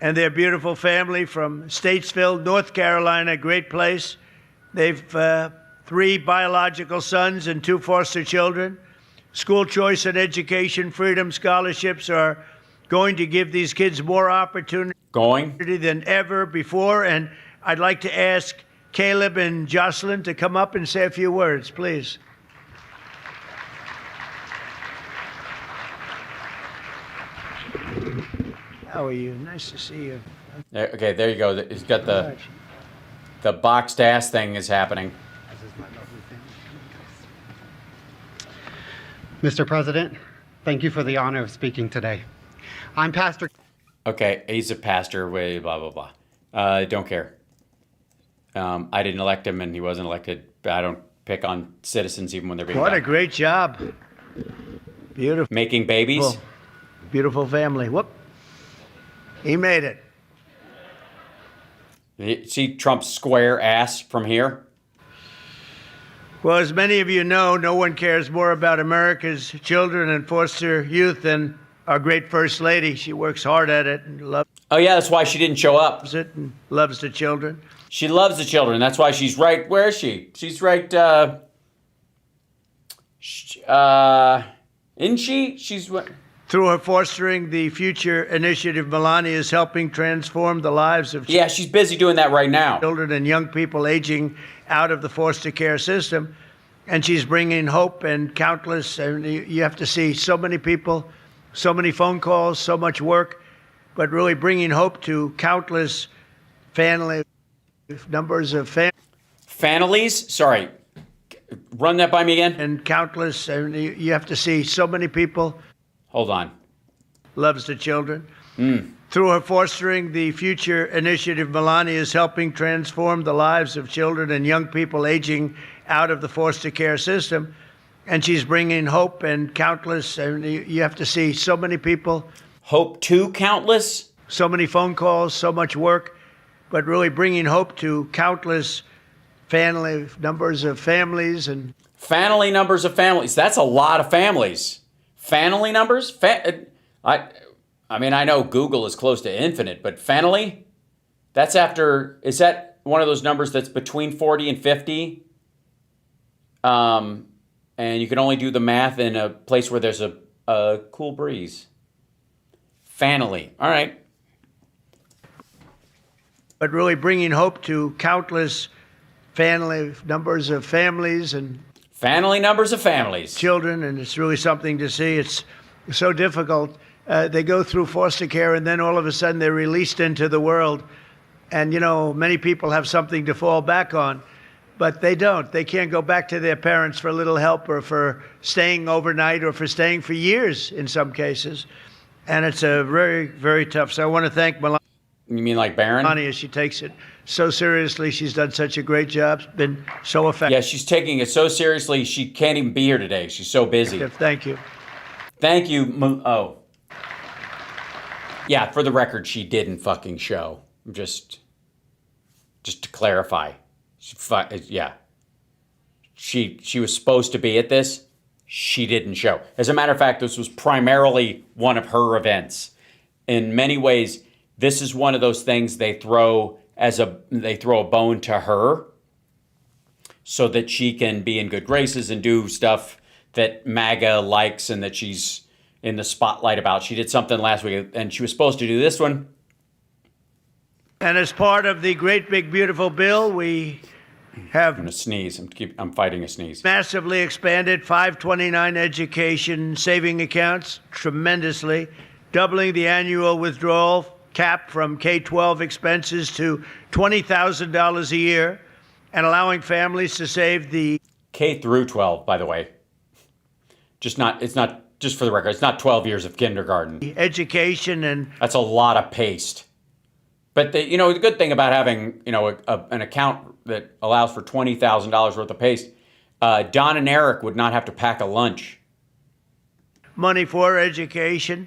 and their beautiful family from Statesville, North Carolina, great place. They've 3 biological sons and 2 foster children. School choice and education freedom scholarships are going to give these kids more opportunity than ever before. And I'd like to ask Caleb and Jocelyn to come up and say a few words, please. How are you? Nice to see you. Okay, there you go. He's got the boxed ass thing is happening. Mr. President, thank you for the honor of speaking today. I'm Pastor. Okay, he's a pastor, blah, blah, blah. Don't care. I didn't elect him and he wasn't elected. I don't pick on citizens even when they're being What bad. a great job. Beautiful. Making babies. Beautiful family. Whoop. He made it. See Trump's square ass from here? Well, as many of you know, no one cares more about America's children and foster youth than our great First Lady. She works hard at it and loves Oh, yeah, that's why she didn't show up. it and loves the children. She loves the children. That's why she's right. Where is she? She's right. Isn't she? She's what? Through her Fostering the Future initiative, Melania is helping transform the lives of Yeah, she's busy doing that right now. children and young people aging out of the foster care system. And she's bringing hope and countless, and you have to see so many people, so many phone calls, so much work, but really bringing hope to countless numbers of families. Sorry, run that by me again. And countless, and you have to see so many people. Hold on. Loves the children. Through her Fostering the Future initiative, Melania is helping transform the lives of children and young people aging out of the foster care system. And she's bringing hope and countless, and you have to see so many people. Hope to countless? So many phone calls, so much work, but really bringing hope to countless numbers of families. And Family numbers of families. That's a lot of families. Family numbers? I mean, I know Google is close to infinite, but family? That's after, is that one of those numbers that's between 40 and 50? And you can only do the math in a place where there's a cool breeze. Family. All right. But really bringing hope to countless numbers of families and family numbers of families. Children, and it's really something to see. It's so difficult. They go through foster care and then all of a sudden they're released into the world. And, you know, many people have something to fall back on, but they don't. They can't go back to their parents for a little help or for staying overnight or for staying for years in some cases. And it's a very, very tough. So I want to thank Melania. You mean like Barron? Melania, she takes it so seriously. She's done such a great job. It's been so effective. Yeah, she's taking it so seriously, she can't even be here today. She's so busy. Thank you. Thank you. Oh. Yeah, for the record, she didn't fucking show. Just to clarify. Yeah. She was supposed to be at this. She didn't show. As a matter of fact, this was primarily one of her events. in many ways, this is one of those things they throw a bone to her so that she can be in good graces and do stuff that MAGA likes and that she's in the spotlight about. She did something last week, and she was supposed to do this one. And as part of the great big beautiful bill, we have I'm gonna sneeze. I'm fighting a sneeze. Massively expanded 529 education saving accounts tremendously, doubling the annual withdrawal cap from K-12 expenses to $20,000 a year, and allowing families to save the K through 12, by the way. It's not just for the record. It's not 12 years of kindergarten. Education, and that's a lot of paste. But the good thing about having an account that allows for $20,000 worth of paste, Don and Eric would not have to pack a lunch. Money for education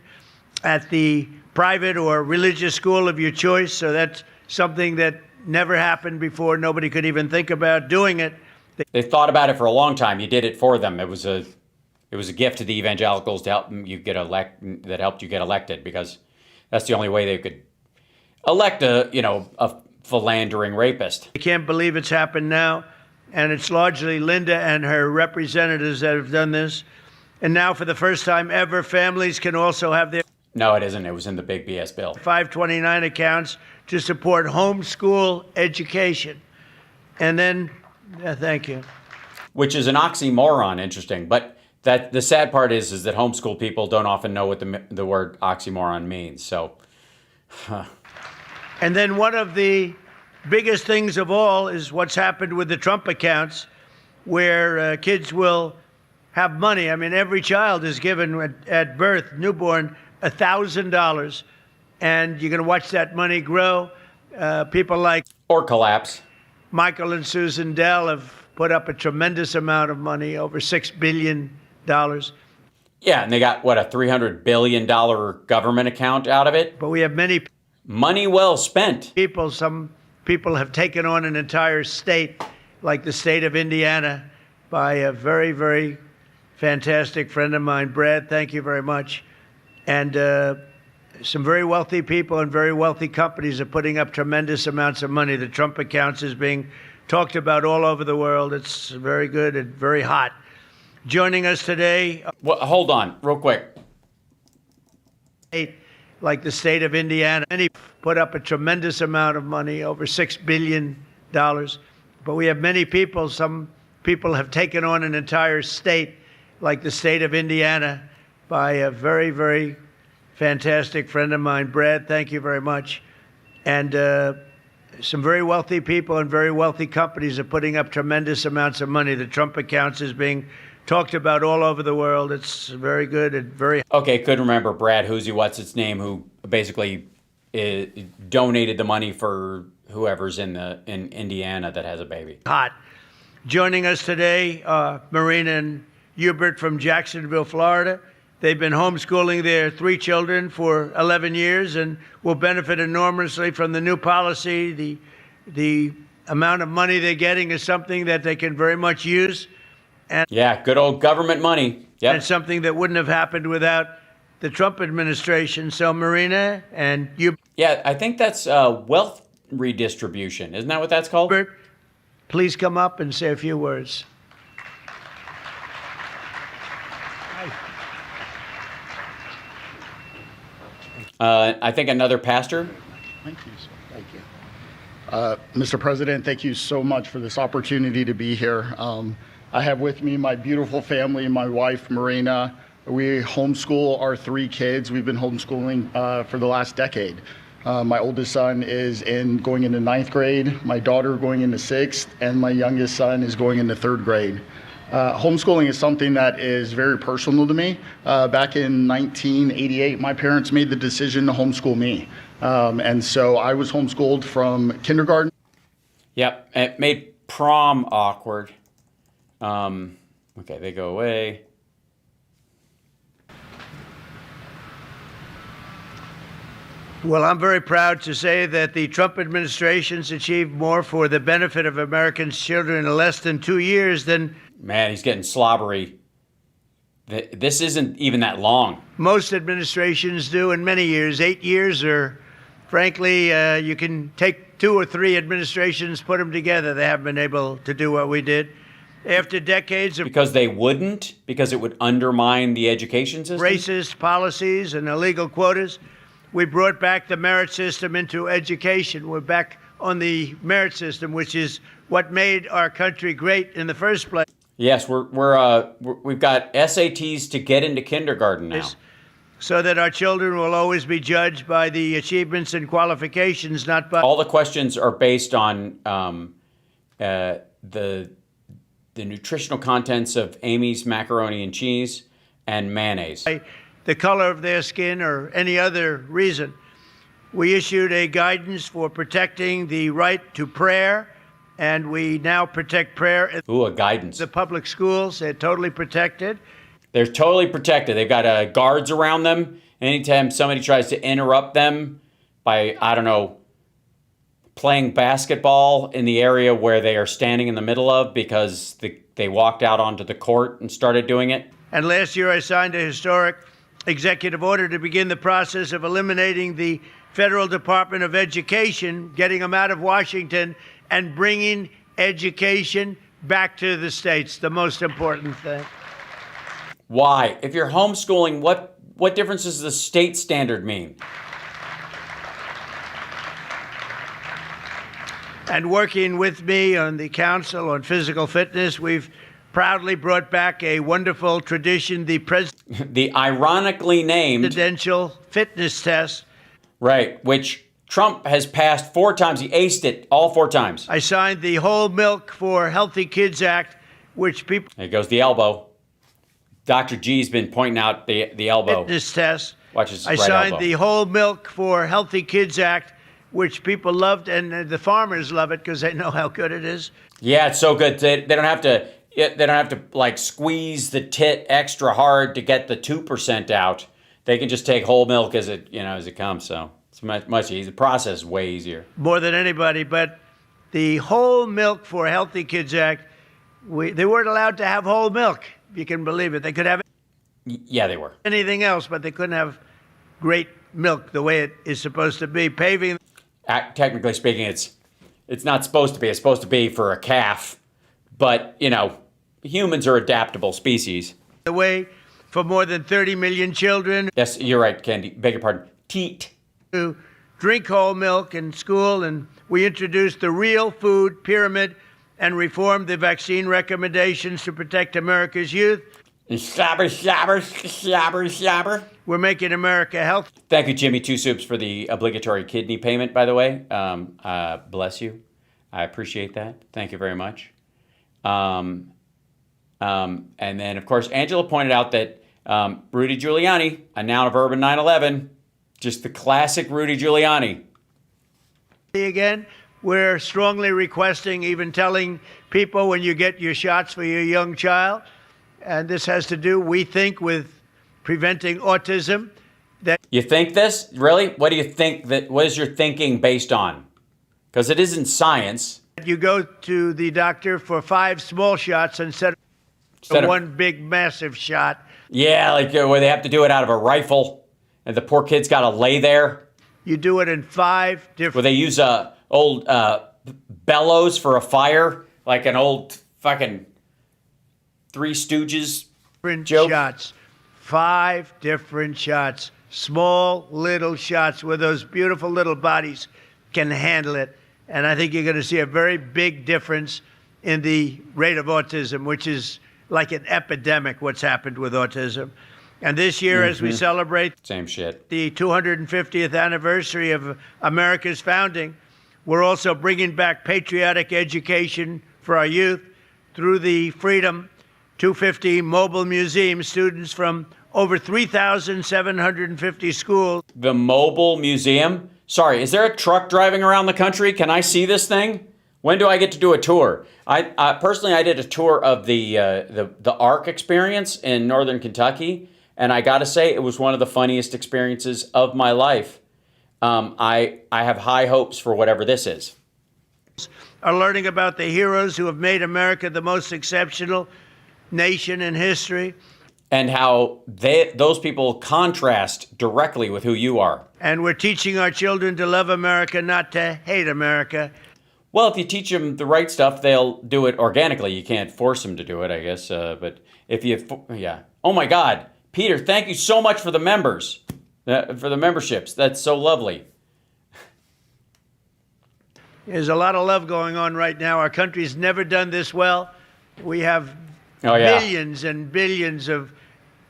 at the private or religious school of your choice. So that's something that never happened before. Nobody could even think about doing it. They thought about it for a long time. You did it for them. It was a gift to the evangelicals to help you get helped you get elected, because that's the only way they could elect a philandering rapist. I can't believe it's happened now, and it's largely Linda and her representatives that have done this. And now, for the first time ever, families can also have their No, it isn't. It was in the big BS bill. 529 accounts to support homeschool education. And then, thank you. Which is an oxymoron, interesting. But that the sad part is that homeschool people don't often know what the word oxymoron means. So, And then one of the biggest things of all is what's happened with the Trump accounts, where kids will have money. I mean, every child is given at birth, newborn, $1,000, and you're going to watch that money grow. People like or collapse. Michael and Susan Dell have put up a tremendous amount of money, over $6 billion. Yeah, and they got, what, a $300 billion government account out of it? But we have many money well spent. Some people have taken on an entire state, like the state of Indiana, by a very, very fantastic friend of mine, Brad. Thank you very much. And some very wealthy people and very wealthy companies are putting up tremendous amounts of money. The Trump accounts is being talked about all over the world. It's very good and very hot. Joining us today. Well, hold on, real quick. Like the state of Indiana, and he put up a tremendous amount of money, over $6 billion. But we have many people, some people have taken on an entire state, like the state of Indiana, by a very, very fantastic friend of mine, Brad. Thank you very much. And some very wealthy people and very wealthy companies are putting up tremendous amounts of money. The Trump accounts is being talked about all over the world. It's very good and very... Okay, couldn't remember Brad what's its name, who basically donated the money for whoever's in Indiana that has a baby. Hot. Joining us today, Marina and Hubert from Jacksonville, Florida. They've been homeschooling their 3 children for 11 years and will benefit enormously from the new policy. The amount of money they're getting is something that they can very much use. And yeah, good old government money. Yep. And something that wouldn't have happened without the Trump administration. So, Marina and you. Yeah, I think that's wealth redistribution. Isn't that what that's called? Hubert, please come up and say a few words. I think another pastor. Thank you, sir. Thank you. Mr. President, thank you so much for this opportunity to be here. I have with me my beautiful family, my wife, Marina. We homeschool our 3 kids. We've been homeschooling for the last decade. My oldest son is going into 9th grade, my daughter going into 6th, and my youngest son is going into 3rd grade. Homeschooling is something that is very personal to me. Back in 1988, my parents made the decision to homeschool me. And so I was homeschooled from kindergarten. Yep, it made prom awkward. Okay, they go away. Well, I'm very proud to say that the Trump administration's achieved more for the benefit of American children in less than 2 years than... Man, he's getting slobbery. This isn't even that long. Most administrations do in many years. 8 years, or frankly, you can take 2 or 3 administrations, put them together. They haven't been able to do what we did. After decades of Because they wouldn't? Because it would undermine the education system? racist policies and illegal quotas, we brought back the merit system into education. We're back on the merit system, which is what made our country great in the first place. Yes, we've got SATs to get into kindergarten now. So that our children will always be judged by the achievements and qualifications, not by All the questions are based on the nutritional contents of Amy's macaroni and cheese and mayonnaise. the color of their skin or any other reason. We issued a guidance for protecting the right to prayer, and we now protect prayer in a guidance. the public schools. They're totally protected. They're totally protected. They've got guards around them. Anytime somebody tries to interrupt them by, I don't know, playing basketball in the area where they are standing in the middle of because they walked out onto the court and started doing it. And last year I signed a historic executive order to begin the process of eliminating the Federal Department of Education, getting them out of Washington and bringing education back to the states, the most important thing. Why? If you're homeschooling, what difference does the state standard mean? And working with me on the Council on Physical Fitness, we've proudly brought back a wonderful tradition, the ironically named presidential fitness test. Right, which Trump has passed 4 times. He aced it all 4 times. I signed the Whole Milk for Healthy Kids Act, which people... There goes the elbow. Dr. G's been pointing out the elbow. Fitness test. Watch his I right signed elbow. the Whole Milk for Healthy Kids Act, which people loved, and the farmers love it because they know how good it is. Yeah, it's so good. They don't have to. They don't have to like squeeze the tit extra hard to get the 2% out. They can just take whole milk as it comes. So it's much easier. The process is way easier. More than anybody, but the Whole Milk for Healthy Kids Act, they weren't allowed to have whole milk. If you can believe it, they could have. Yeah, they were. Anything else, but they couldn't have great milk the way it is supposed to be. Paving. Technically speaking, it's not supposed to be. It's supposed to be for a calf, but humans are adaptable species. The way for more than 30 million children. Yes, you're right, Candy. Beg your pardon. Teat. To drink whole milk in school, and we introduced the Real Food Pyramid and reformed the vaccine recommendations to protect America's youth. Slobber, slobber, slobber, slobber. We're making America healthy. Thank you, Jimmy Two Soups, for the obligatory kidney payment, by the way. Bless you. I appreciate that. Thank you very much. And then, of course, Angela pointed out that Rudy Giuliani, a noun of urban 9/11, just the classic Rudy Giuliani. Again, we're strongly requesting, even telling people when you get your shots for your young child, and this has to do, we think, with preventing autism. That you think this? Really? What do you think what is your thinking based on? Because it isn't science. You go to the doctor for 5 small shots instead of one big, massive shot. Yeah, like where they have to do it out of a rifle, and the poor kid's got to lay there. You do it in 5 different... Where they use old bellows for a fire, like an old fucking Three Stooges joke. Shots. 5 different shots. Small, little shots where those beautiful little bodies can handle it. And I think you're going to see a very big difference in the rate of autism, which is like an epidemic, what's happened with autism. And this year, as we celebrate same shit, the 250th anniversary of America's founding, we're also bringing back patriotic education for our youth through the Freedom 250 Mobile Museum. Students from over 3,750 schools. The Mobile Museum? Sorry, is there a truck driving around the country? Can I see this thing? When do I get to do a tour? I personally, I did a tour of the ARC experience in Northern Kentucky, and I got to say, it was one of the funniest experiences of my life. I have high hopes for whatever this is. Are learning about the heroes who have made America the most exceptional nation in history. and how those people contrast directly with who you are. And we're teaching our children to love America, not to hate America. Well, if you teach them the right stuff, they'll do it organically. You can't force them to do it, I guess. But if you, yeah. Oh my God, Peter, thank you so much for the members, for the memberships. That's so lovely. There's a lot of love going on right now. Our country's never done this well. We have billions and billions of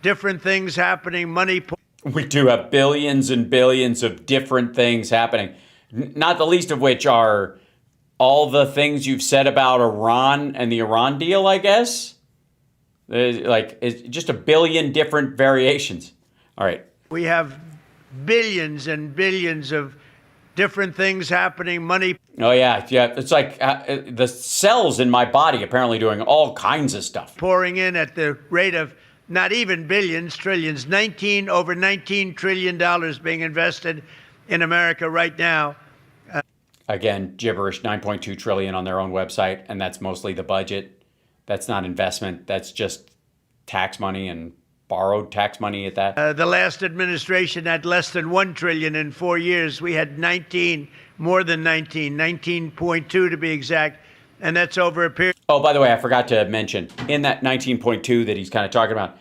different things happening, money. We do have billions and billions of different things happening, not the least of which are all the things you've said about Iran and the Iran deal, I guess. It's just a billion different variations. All right. We have billions and billions of different things happening, money. Oh, yeah. It's like the cells in my body apparently doing all kinds of stuff. Pouring in at the rate of not even billions, trillions, over $19 trillion being invested in America right now. Again, gibberish, 9.2 trillion on their own website, and that's mostly the budget. That's not investment. That's just tax money and borrowed tax money at that. The last administration had less than 1 trillion in 4 years. We had 19, more than 19, 19.2 to be exact, and that's over a period. Oh, by the way, I forgot to mention, in that 19.2 that he's kind of talking about,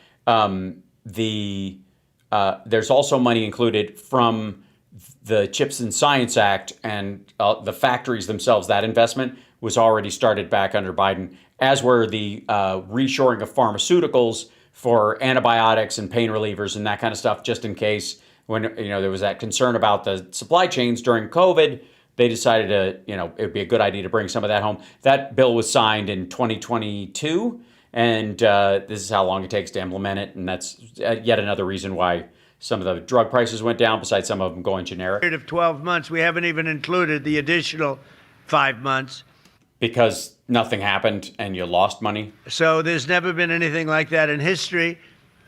there's also money included from the Chips and Science Act and the factories themselves. That investment was already started back under Biden, as were the reshoring of pharmaceuticals for antibiotics and pain relievers and that kind of stuff, just in case when there was that concern about the supply chains during COVID. They decided to, it would be a good idea to bring some of that home. That bill was signed in 2022, and this is how long it takes to implement it, and that's yet another reason why some of the drug prices went down, besides some of them going generic. Period of 12 months. We haven't even included the additional 5 months. Because nothing happened and you lost money? So there's never been anything like that in history.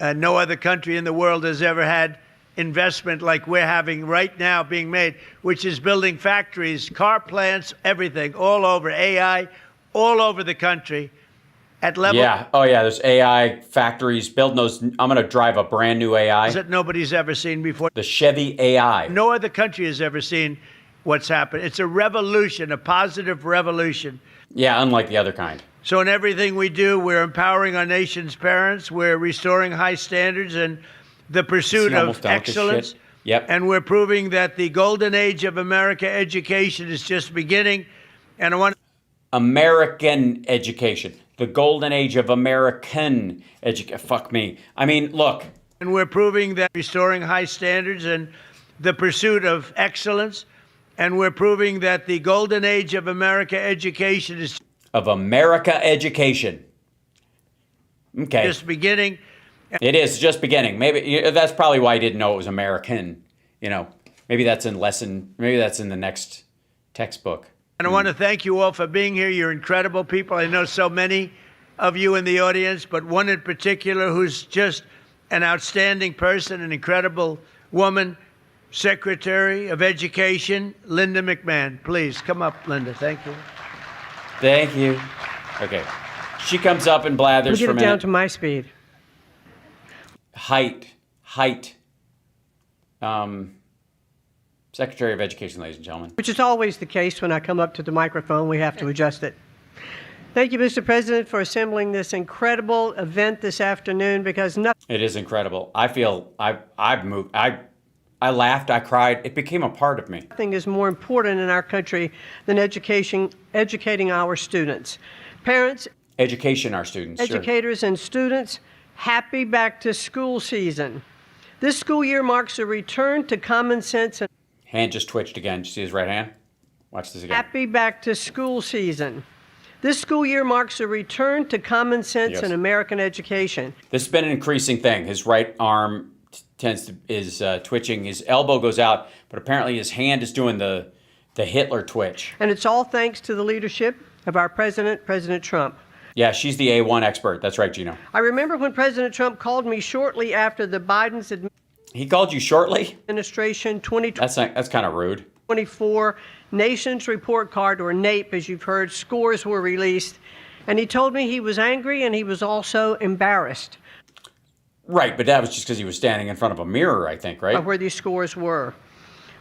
No other country in the world has ever had investment like we're having right now being made, which is building factories, car plants, everything, all over, AI, all over the country. At level. Yeah. Oh, yeah. There's AI factories building those. I'm going to drive a brand new AI that nobody's ever seen before. The Chevy AI. No other country has ever seen what's happened. It's a revolution, a positive revolution. Yeah, unlike the other kind. So in everything we do, we're empowering our nation's parents. We're restoring high standards and the pursuit of excellence. Yep. And we're proving that the golden age of America education is just beginning. And I want American education. The golden age of American education. Fuck me. I mean, look. And we're proving that restoring high standards and the pursuit of excellence. And we're proving that the golden age of America education is... Of America education. Okay. Just beginning. It is just beginning. Maybe that's probably why I didn't know it was American. Maybe that's in the next textbook. And I want to thank you all for being here. You're incredible people. I know so many of you in the audience, but one in particular who's just an outstanding person, an incredible woman, Secretary of Education, Linda McMahon. Please come up, Linda. Thank you. Thank you. Okay. She comes up and blathers for a minute. Get it down to my speed. Height. Secretary of Education, ladies and gentlemen. Which is always the case when I come up to the microphone. We have to adjust it. Thank you, Mr. President, for assembling this incredible event this afternoon, because nothing... It is incredible. I feel I've moved. I laughed. I cried. It became a part of me. Nothing is more important in our country than educating our students. Parents... Education our students. Educators sure. And students, happy back to school season. This school year marks a return to common sense and... Hand just twitched again. Did you see his right hand? Watch this again. Happy back to school season. This school year marks a return to common sense in American education. This has been an increasing thing. His right arm is twitching. His elbow goes out, but apparently his hand is doing the Hitler twitch. And it's all thanks to the leadership of our president, President Trump. Yeah, she's the A1 expert. That's right, Gino. I remember when President Trump called me shortly after the Biden's He called you shortly? Administration 2020. That's kind of rude. 24 Nations Report Card, or NAPE, as you've heard, scores were released. And he told me he was angry and he was also embarrassed. Right, but that was just because he was standing in front of a mirror, I think, right? Of where these scores were.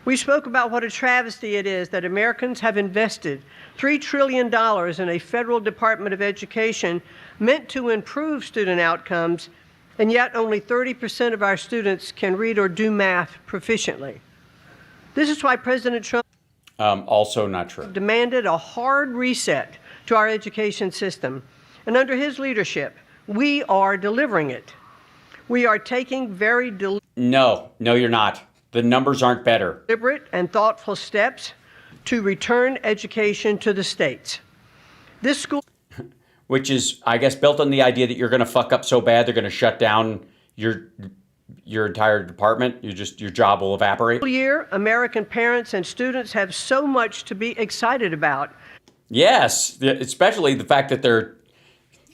We spoke about what a travesty it is that Americans have invested $3 trillion in a federal Department of Education meant to improve student outcomes, and yet only 30% of our students can read or do math proficiently. This is why President Trump also not true. Demanded a hard reset to our education system. And under his leadership, we are delivering it. We are taking very No, you're not. The numbers aren't better. deliberate and thoughtful steps to return education to the states. This school, Which is, I guess, built on the idea that you're going to fuck up so bad they're going to shut down your entire department. Your job will evaporate. year, American parents and students have so much to be excited about. Yes, especially the fact that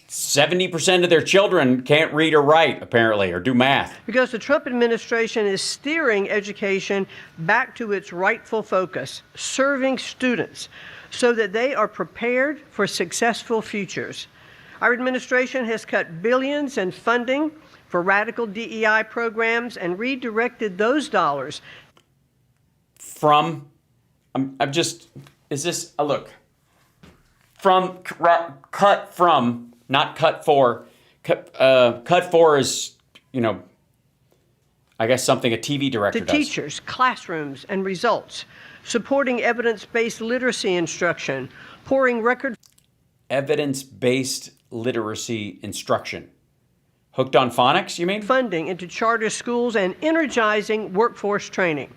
70% of their children can't read or write, apparently, or do math. Because the Trump administration is steering education back to its rightful focus, serving students so that they are prepared for successful futures. Our administration has cut billions in funding for radical DEI programs and redirected those dollars From, I'm just, is this, look, from, cut from, not cut for. Cut for is, I guess something a TV director to does. teachers, classrooms, and results, supporting evidence-based literacy instruction, pouring record Evidence-based literacy instruction. Hooked on phonics, you mean? funding into charter schools and energizing workforce training.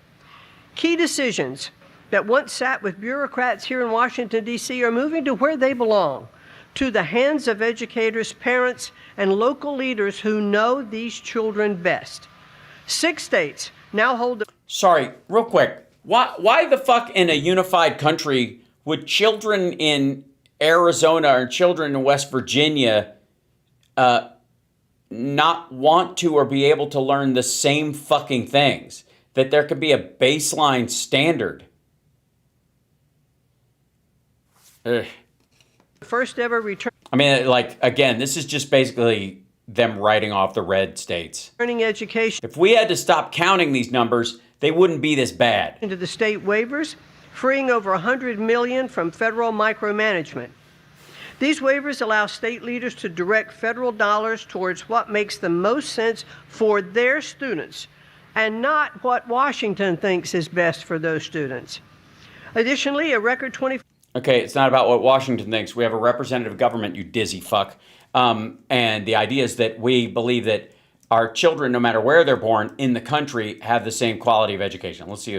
Key decisions that once sat with bureaucrats here in Washington, D.C. are moving to where they belong, to the hands of educators, parents, and local leaders who know these children best. 6 states now hold the... Sorry, real quick. Why the fuck in a unified country would children in Arizona or children in West Virginia not want to or be able to learn the same fucking things? That there could be a baseline standard. Ugh. First ever return... I mean, again, this is just basically them writing off the red states. Learning education If we had to stop counting these numbers, they wouldn't be this bad. into the state waivers, freeing over $100 million from federal micromanagement. These waivers allow state leaders to direct federal dollars towards what makes the most sense for their students and not what Washington thinks is best for those students. Additionally, a record 20... Okay, it's not about what Washington thinks. We have a representative government, you dizzy fuck. And the idea is that we believe that our children, no matter where they're born in the country, have the same quality of education. Let's see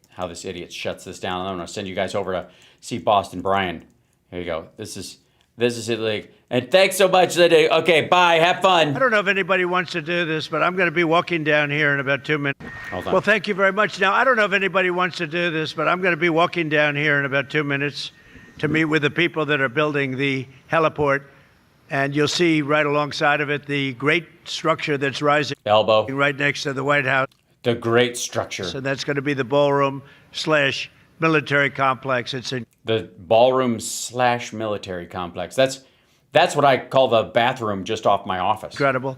how this idiot shuts this down. I'm going to send you guys over to see Boston Brian. Here you go. This is it, like, and thanks so much. Okay, bye. Have fun. I don't know if anybody wants to do this, but I'm going to be walking down here in about 2 minutes. Hold on. Well, thank you very much. Now, I don't know if anybody wants to do this, but I'm going to be walking down here in about 2 minutes to meet with the people that are building the heliport. And you'll see right alongside of it the great structure that's rising Elbow right next to the White House. The great structure. So that's going to be the ballroom/military complex. It's in the ballroom/military complex. That's what I call the bathroom just off my office. Incredible.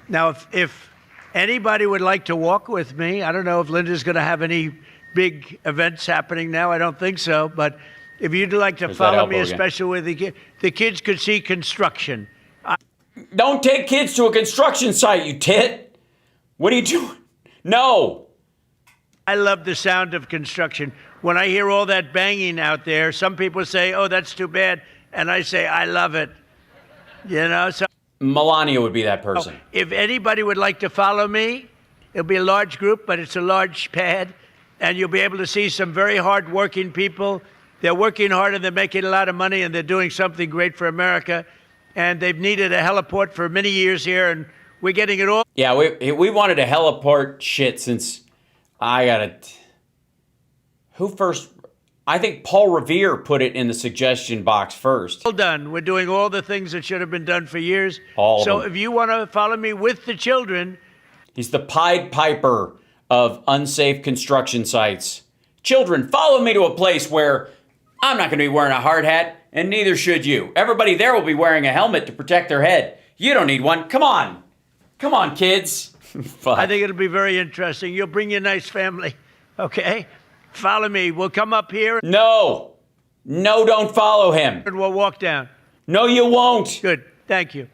Now, if anybody would like to walk with me, I don't know if Linda's going to have any big events happening now. I don't think so. But if you'd like to follow me, especially with the kids could see construction. Don't take kids to a construction site, you tit. What are you doing? No. I love the sound of construction. When I hear all that banging out there, some people say, oh, that's too bad. And I say, I love it. So Melania would be that person. If anybody would like to follow me, it'll be a large group, but it's a large pad. And you'll be able to see some very hard-working people. They're working hard and they're making a lot of money and they're doing something great for America. And they've needed a heliport for many years here, and we're getting it all. Yeah, we wanted a heliport shit since I got it. Who first? I think Paul Revere put it in the suggestion box first. All done. We're doing all the things that should have been done for years. So if you want to follow me with the children. He's the Pied Piper of unsafe construction sites. Children, follow me to a place where I'm not going to be wearing a hard hat, and neither should you. Everybody there will be wearing a helmet to protect their head. You don't need one. Come on. Come on, kids. I think it'll be very interesting. You'll bring your nice family, okay? Follow me. We'll come up here. No, don't follow him. And we'll walk down. No, you won't. Good. Thank you.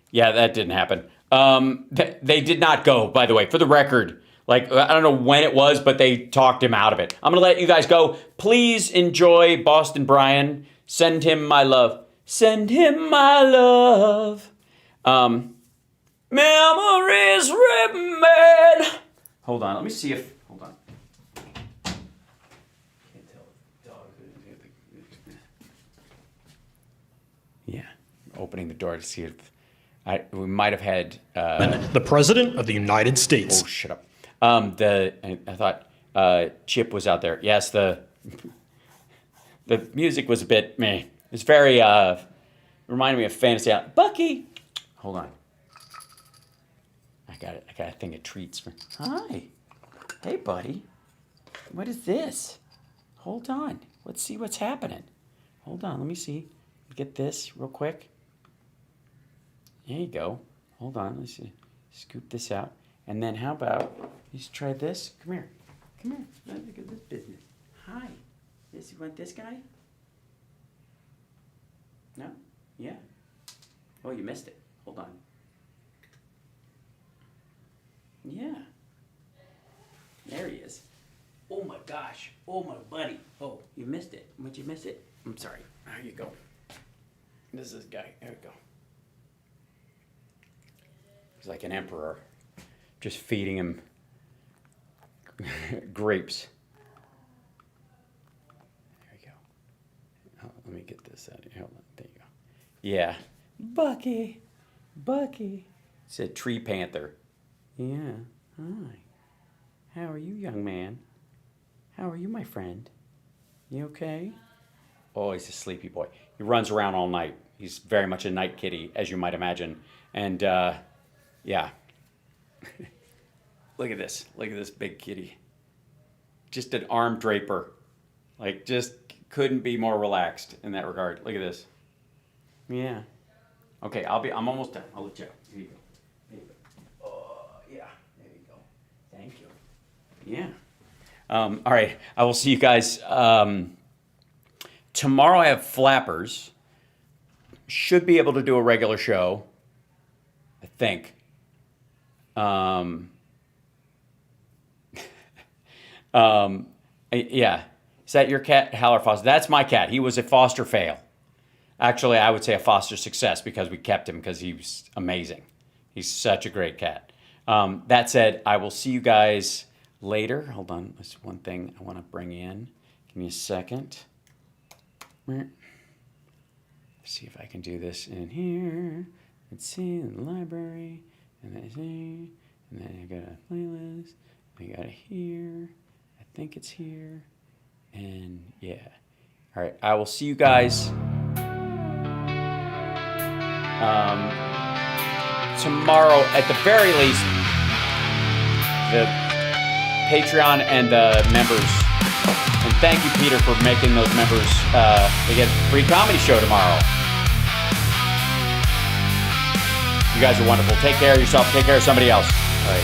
Yeah, that didn't happen. They did not go, by the way, for the record. Like, I don't know when it was, but they talked him out of it. I'm going to let you guys go. Please enjoy Boston Brian. Send him my love. Send him my love. Memories remain. Hold on, let me see if... Hold on. Can't tell the dog. Yeah, opening the door to see if... we might have had... the President of the United States. Oh, shut up. I thought Chip was out there. Yes, the music was a bit meh. It's very reminded me of Fantasy Island. Bucky, hold on. I got it. I got a thing of treats for. Hi, hey buddy. What is this? Hold on. Let's see what's happening. Hold on. Let me see. Get this real quick. There you go. Hold on. Let's see. Scoop this out. And then how about you just try this? Come here. Come here. Look at this business. Hi. This, you want this guy? No? Yeah. Oh, you missed it. Hold on. Yeah. There he is. Oh my gosh. Oh my buddy. Oh, you missed it. Would you miss it? I'm sorry. There you go. This is the guy. There we go. He's like an emperor. Just feeding him grapes. There we go. Oh, let me get this out of here. Hold on. There you go. Yeah. Bucky. It's a tree panther. Yeah. Hi. How are you, young man? How are you, my friend? You okay? Oh, he's a sleepy boy. He runs around all night. He's very much a night kitty, as you might imagine. And, yeah. Look at this. Look at this big kitty. Just an arm draper. Like, just couldn't be more relaxed in that regard. Look at this. Yeah. Okay, I'm almost done. I'll let you go. Here you go. There you go. Oh, yeah. There you go. Thank you. Yeah. All right. I will see you guys. Tomorrow I have Flappers. Should be able to do a regular show. I think. Yeah. Is that your cat, Haller Foster? That's my cat. He was a foster fail. Actually, I would say a foster success because we kept him because he was amazing. He's such a great cat. That said, I will see you guys later. Hold on. There's one thing I want to bring in. Give me a second. Let's see if I can do this in here. Let's see, in the library. And then I got a playlist. I got it here. I think it's here. And yeah. All right. I will see you guys tomorrow at the very least. The Patreon and the members. And thank you, Peter, for making those members. They get a free comedy show tomorrow. You guys are wonderful. Take care of yourself. Take care of somebody else. All right.